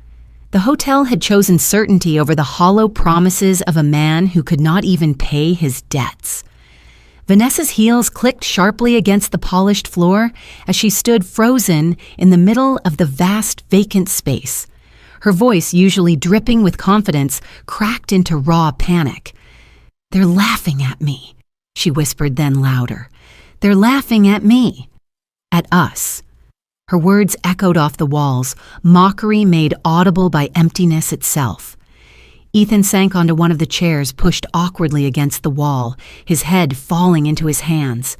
The hotel had chosen certainty over the hollow promises of a man who could not even pay his debts. Vanessa's heels clicked sharply against the polished floor as she stood frozen in the middle of the vast vacant space. Her voice, usually dripping with confidence, cracked into raw panic. "They're laughing at me," she whispered then louder. "They're laughing at me. At us." Her words echoed off the walls, mockery made audible by emptiness itself. Ethan sank onto one of the chairs pushed awkwardly against the wall, his head falling into his hands.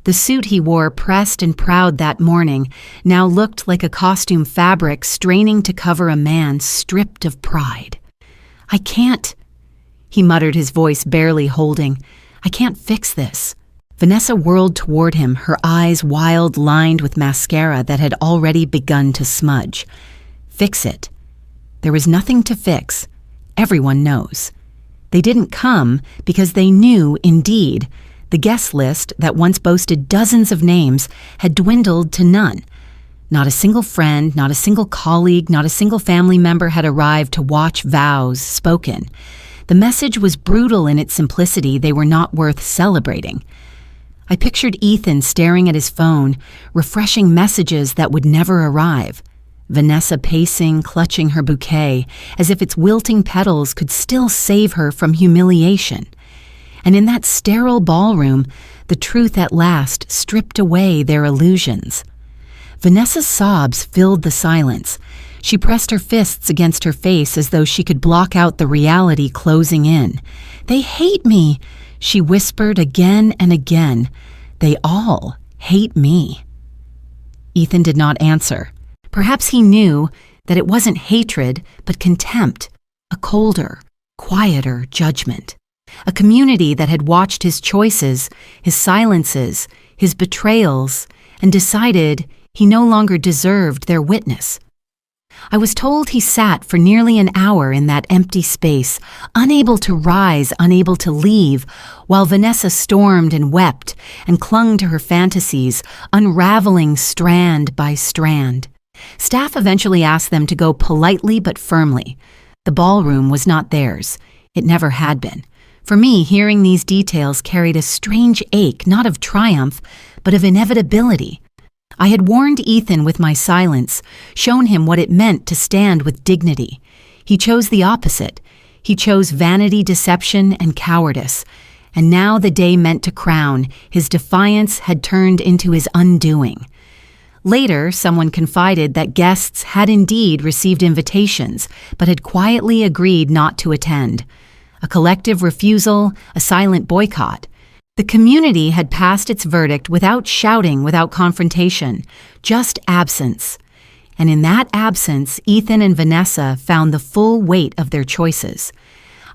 The suit he wore, pressed and proud that morning, now looked like a costume fabric straining to cover a man stripped of pride. "I can't," he muttered, his voice barely holding. "I can't fix this." Vanessa whirled toward him, her eyes wild, lined with mascara that had already begun to smudge. "Fix it." There was nothing to fix. Everyone knows. They didn't come because they knew, indeed, the guest list that once boasted dozens of names had dwindled to none. Not a single friend, not a single colleague, not a single family member had arrived to watch vows spoken. The message was brutal in its simplicity. They were not worth celebrating. I pictured Ethan staring at his phone, refreshing messages that would never arrive. Vanessa pacing, clutching her bouquet, as if its wilting petals could still save her from humiliation. And in that sterile ballroom, the truth at last stripped away their illusions. Vanessa's sobs filled the silence. She pressed her fists against her face as though she could block out the reality closing in. "They hate me," she whispered again and again. "They all hate me." Ethan did not answer. Perhaps he knew that it wasn't hatred, but contempt, a colder, quieter judgment. A community that had watched his choices, his silences, his betrayals, and decided he no longer deserved their witness. I was told he sat for nearly an hour in that empty space, unable to rise, unable to leave, while Vanessa stormed and wept and clung to her fantasies, unraveling strand by strand. Staff eventually asked them to go politely but firmly. The ballroom was not theirs. It never had been. For me, hearing these details carried a strange ache, not of triumph, but of inevitability. I had warned Ethan with my silence, shown him what it meant to stand with dignity. He chose the opposite. He chose vanity, deception, and cowardice. And now the day meant to crown. His defiance had turned into his undoing. Later, someone confided that guests had indeed received invitations, but had quietly agreed not to attend. A collective refusal, a silent boycott. The community had passed its verdict without shouting, without confrontation, just absence. And in that absence, Ethan and Vanessa found the full weight of their choices.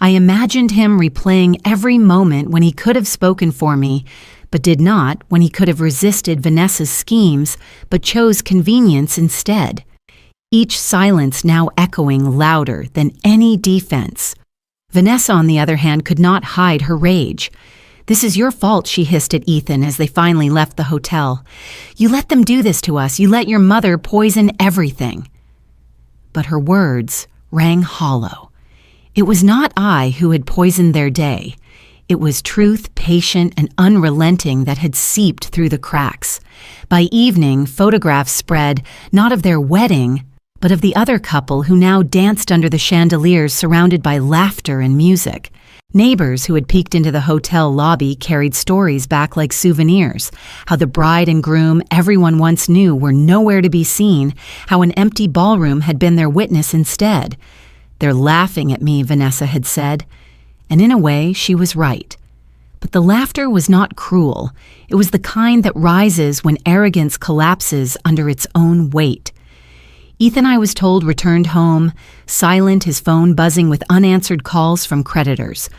I imagined him replaying every moment when he could have spoken for me, but did not, when he could have resisted Vanessa's schemes, but chose convenience instead. Each silence now echoing louder than any defense. Vanessa, on the other hand, could not hide her rage. "This is your fault," she hissed at Ethan as they finally left the hotel. "You let them do this to us. You let your mother poison everything." But her words rang hollow. It was not I who had poisoned their day. It was truth, patient and unrelenting, that had seeped through the cracks. By evening, photographs spread, not of their wedding, but of the other couple who now danced under the chandeliers surrounded by laughter and music. Neighbors who had peeked into the hotel lobby carried stories back like souvenirs, how the bride and groom everyone once knew were nowhere to be seen, how an empty ballroom had been their witness instead. "They're laughing at me," Vanessa had said. And in a way, she was right. But the laughter was not cruel. It was the kind that rises when arrogance collapses under its own weight. Ethan, I was told, returned home, silent, his phone buzzing with unanswered calls from creditors.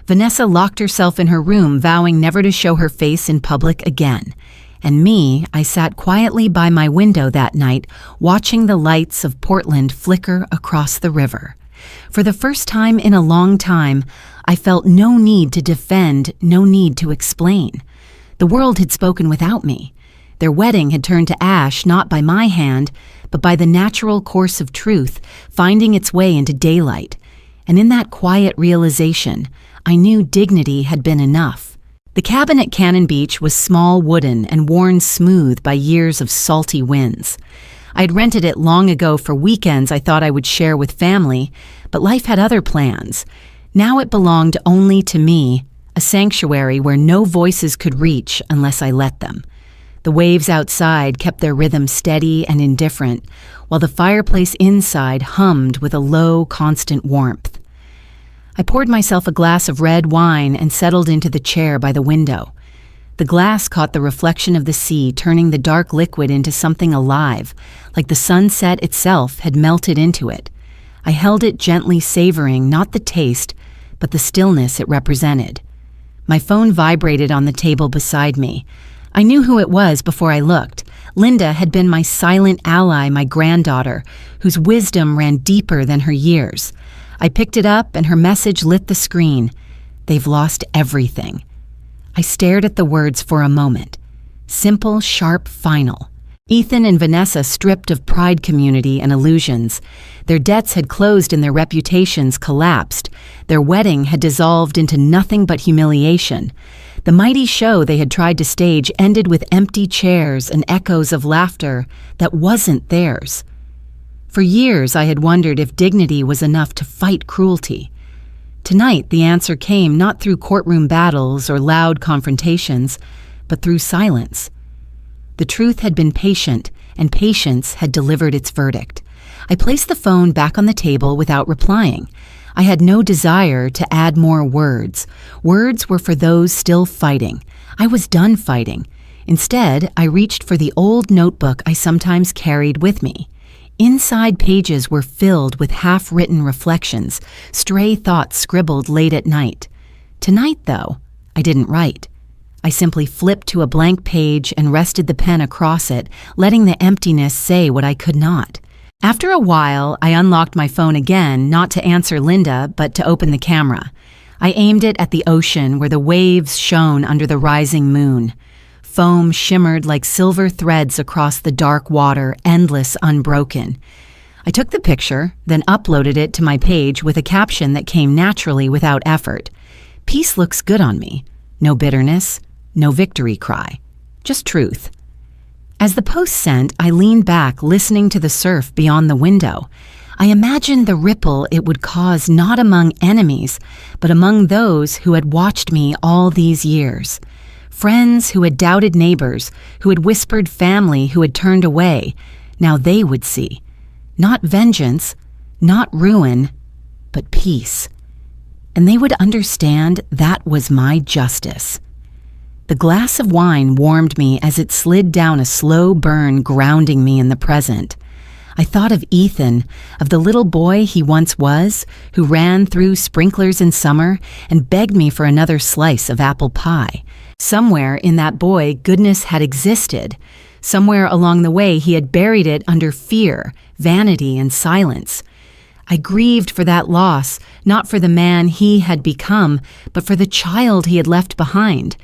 Vanessa locked herself in her room, vowing never to show her face in public again. And me, I sat quietly by my window that night, watching the lights of Portland flicker across the river. For the first time in a long time, I felt no need to defend, no need to explain. The world had spoken without me. Their wedding had turned to ash not by my hand, but by the natural course of truth, finding its way into daylight. And in that quiet realization, I knew dignity had been enough. The cabin at Cannon Beach was small, wooden, and worn smooth by years of salty winds. I'd rented it long ago for weekends I thought I would share with family, but life had other plans. Now it belonged only to me, a sanctuary where no voices could reach unless I let them. The waves outside kept their rhythm steady and indifferent, while the fireplace inside hummed with a low, constant warmth. I poured myself a glass of red wine and settled into the chair by the window. The glass caught the reflection of the sea, turning the dark liquid into something alive, like the sunset itself had melted into it. I held it gently, savoring not the taste, but the stillness it represented. My phone vibrated on the table beside me. I knew who it was before I looked. Linda had been my silent ally, my granddaughter, whose wisdom ran deeper than her years. I picked it up, and her message lit the screen. "They've lost everything." I stared at the words for a moment. Simple, sharp, final. Ethan and Vanessa stripped of pride, community, and illusions. Their debts had closed and their reputations collapsed. Their wedding had dissolved into nothing but humiliation. The mighty show they had tried to stage ended with empty chairs and echoes of laughter that wasn't theirs. For years I had wondered if dignity was enough to fight cruelty. Tonight the answer came not through courtroom battles or loud confrontations, but through silence. The truth had been patient, and patience had delivered its verdict. I placed the phone back on the table without replying. I had no desire to add more words. Words were for those still fighting. I was done fighting. Instead, I reached for the old notebook I sometimes carried with me. Inside pages were filled with half-written reflections, stray thoughts scribbled late at night. Tonight, though, I didn't write. I simply flipped to a blank page and rested the pen across it, letting the emptiness say what I could not. After a while, I unlocked my phone again, not to answer Linda, but to open the camera. I aimed it at the ocean where the waves shone under the rising moon. Foam shimmered like silver threads across the dark water, endless, unbroken. I took the picture, then uploaded it to my page with a caption that came naturally without effort. Peace looks good on me. No bitterness, no victory cry. Just truth. As the post sent, I leaned back, listening to the surf beyond the window. I imagined the ripple it would cause not among enemies, but among those who had watched me all these years. Friends who had doubted neighbors, who had whispered family who had turned away. Now they would see. Not vengeance, not ruin, but peace. And they would understand that was my justice. The glass of wine warmed me as it slid down a slow burn, grounding me in the present. I thought of Ethan, of the little boy he once was, who ran through sprinklers in summer and begged me for another slice of apple pie. Somewhere in that boy, goodness had existed. Somewhere along the way, he had buried it under fear, vanity, and silence. I grieved for that loss, not for the man he had become, but for the child he had left behind.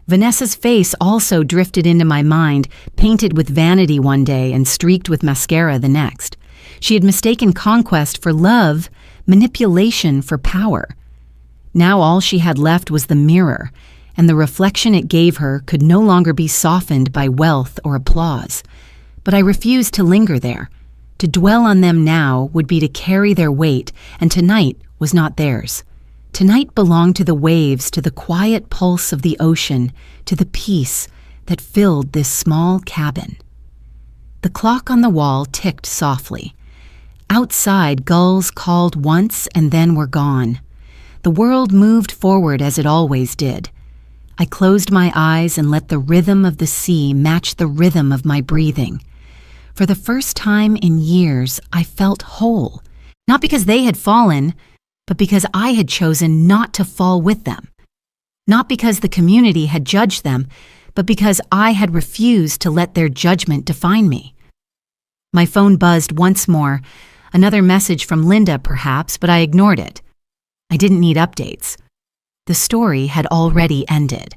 Vanessa's face also drifted into my mind, painted with vanity one day and streaked with mascara the next. She had mistaken conquest for love, manipulation for power. Now all she had left was the mirror, and the reflection it gave her could no longer be softened by wealth or applause. But I refused to linger there. To dwell on them now would be to carry their weight, and tonight was not theirs. Tonight belonged to the waves, to the quiet pulse of the ocean, to the peace that filled this small cabin. The clock on the wall ticked softly. Outside, gulls called once and then were gone. The world moved forward as it always did. I closed my eyes and let the rhythm of the sea match the rhythm of my breathing. For the first time in years, I felt whole, not because they had fallen, but because I had chosen not to fall with them. Not because the community had judged them, but because I had refused to let their judgment define me. My phone buzzed once more, another message from Linda perhaps, but I ignored it. I didn't need updates. The story had already ended.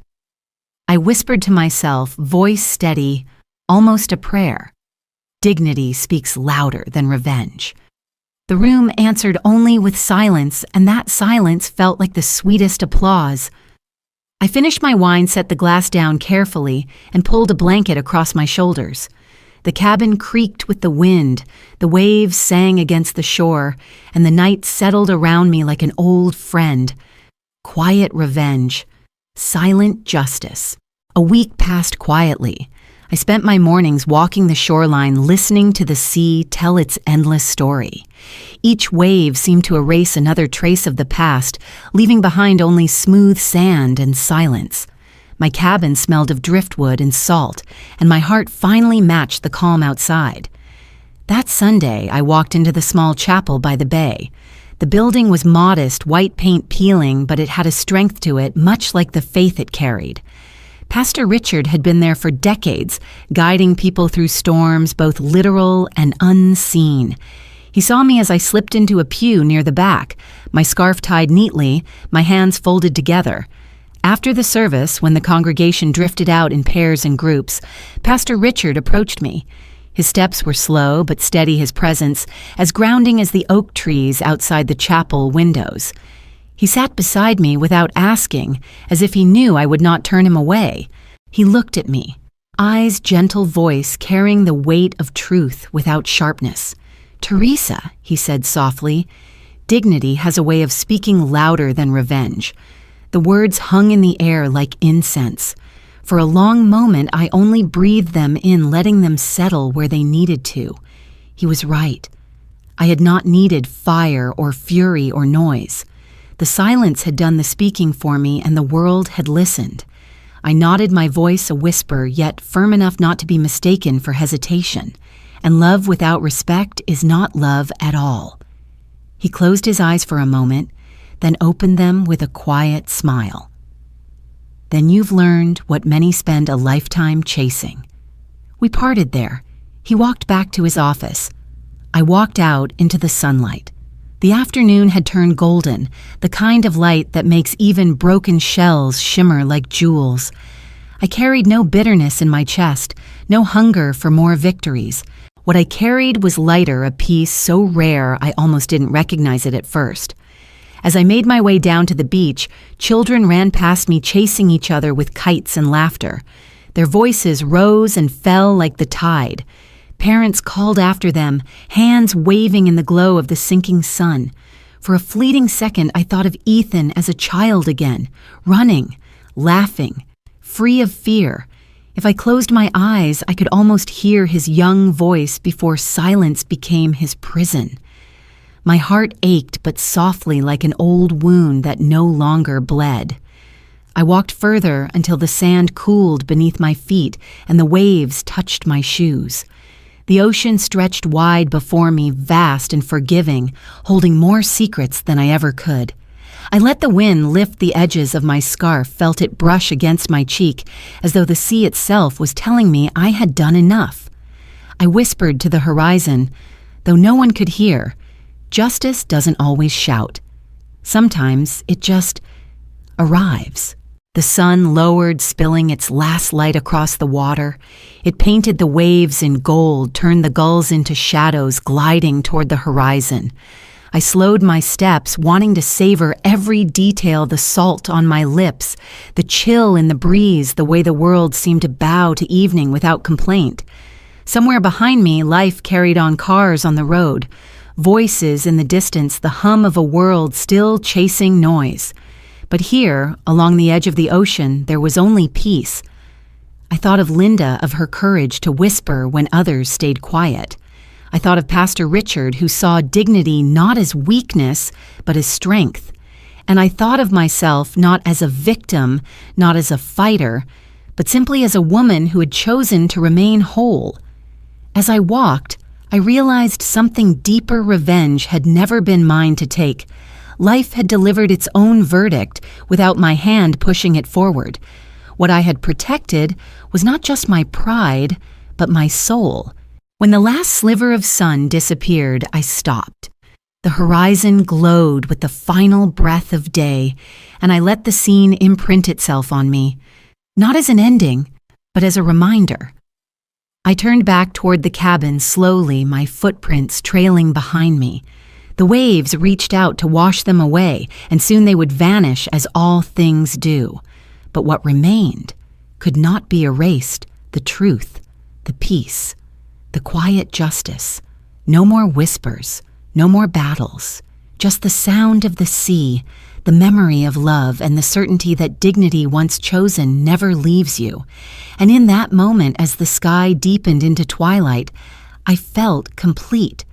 I whispered to myself, voice steady, almost a prayer. Dignity speaks louder than revenge. The room answered only with silence, and that silence felt like the sweetest applause. I finished my wine, set the glass down carefully, and pulled a blanket across my shoulders. The cabin creaked with the wind, the waves sang against the shore, and the night settled around me like an old friend. Quiet revenge, silent justice. A week passed quietly. I spent my mornings walking the shoreline, listening to the sea tell its endless story. Each wave seemed to erase another trace of the past, leaving behind only smooth sand and silence. My cabin smelled of driftwood and salt, and my heart finally matched the calm outside. That Sunday, I walked into the small chapel by the bay. The building was modest, white paint peeling, but it had a strength to it, much like the faith it carried. Pastor Richard had been there for decades, guiding people through storms, both literal and unseen. He saw me as I slipped into a pew near the back, my scarf tied neatly, my hands folded together. After the service, when the congregation drifted out in pairs and groups, Pastor Richard approached me. His steps were slow but steady, his presence as grounding as the oak trees outside the chapel windows. He sat beside me without asking, as if he knew I would not turn him away. He looked at me, eyes, gentle voice carrying the weight of truth without sharpness. "Teresa," he said softly, "dignity has a way of speaking louder than revenge." The words hung in the air like incense. For a long moment, I only breathed them in, letting them settle where they needed to. He was right. I had not needed fire or fury or noise. The silence had done the speaking for me, and the world had listened. I nodded, my voice a whisper, yet firm enough not to be mistaken for hesitation. And love without respect is not love at all. He closed his eyes for a moment, then opened them with a quiet smile. "Then you've learned what many spend a lifetime chasing." We parted there. He walked back to his office. I walked out into the sunlight. The afternoon had turned golden, the kind of light that makes even broken shells shimmer like jewels. I carried no bitterness in my chest, no hunger for more victories. What I carried was lighter, a peace so rare I almost didn't recognize it at first. As I made my way down to the beach, children ran past me chasing each other with kites and laughter. Their voices rose and fell like the tide. Parents called after them, hands waving in the glow of the sinking sun. For a fleeting second, I thought of Ethan as a child again, running, laughing, free of fear. If I closed my eyes, I could almost hear his young voice before silence became his prison. My heart ached, but softly, like an old wound that no longer bled. I walked further until the sand cooled beneath my feet and the waves touched my shoes. The ocean stretched wide before me, vast and forgiving, holding more secrets than I ever could. I let the wind lift the edges of my scarf, felt it brush against my cheek, as though the sea itself was telling me I had done enough. I whispered to the horizon, though no one could hear, "Justice doesn't always shout. Sometimes it just arrives." The sun lowered, spilling its last light across the water. It painted the waves in gold, turned the gulls into shadows gliding toward the horizon. I slowed my steps, wanting to savor every detail, the salt on my lips, the chill in the breeze, the way the world seemed to bow to evening without complaint. Somewhere behind me, life carried on, cars on the road. Voices in the distance, the hum of a world still chasing noise. But here, along the edge of the ocean, there was only peace. I thought of Linda, of her courage to whisper when others stayed quiet. I thought of Pastor Richard, who saw dignity not as weakness, but as strength. And I thought of myself not as a victim, not as a fighter, but simply as a woman who had chosen to remain whole. As I walked, I realized something deeper. Revenge had never been mine to take. Life had delivered its own verdict without my hand pushing it forward. What I had protected was not just my pride, but my soul. When the last sliver of sun disappeared, I stopped. The horizon glowed with the final breath of day, and I let the scene imprint itself on me, not as an ending, but as a reminder. I turned back toward the cabin slowly, my footprints trailing behind me. The waves reached out to wash them away, and soon they would vanish as all things do. But what remained could not be erased: the truth, the peace, the quiet justice. No more whispers, no more battles, just the sound of the sea, the memory of love, and the certainty that dignity once chosen never leaves you. And in that moment, as the sky deepened into twilight, I felt complete.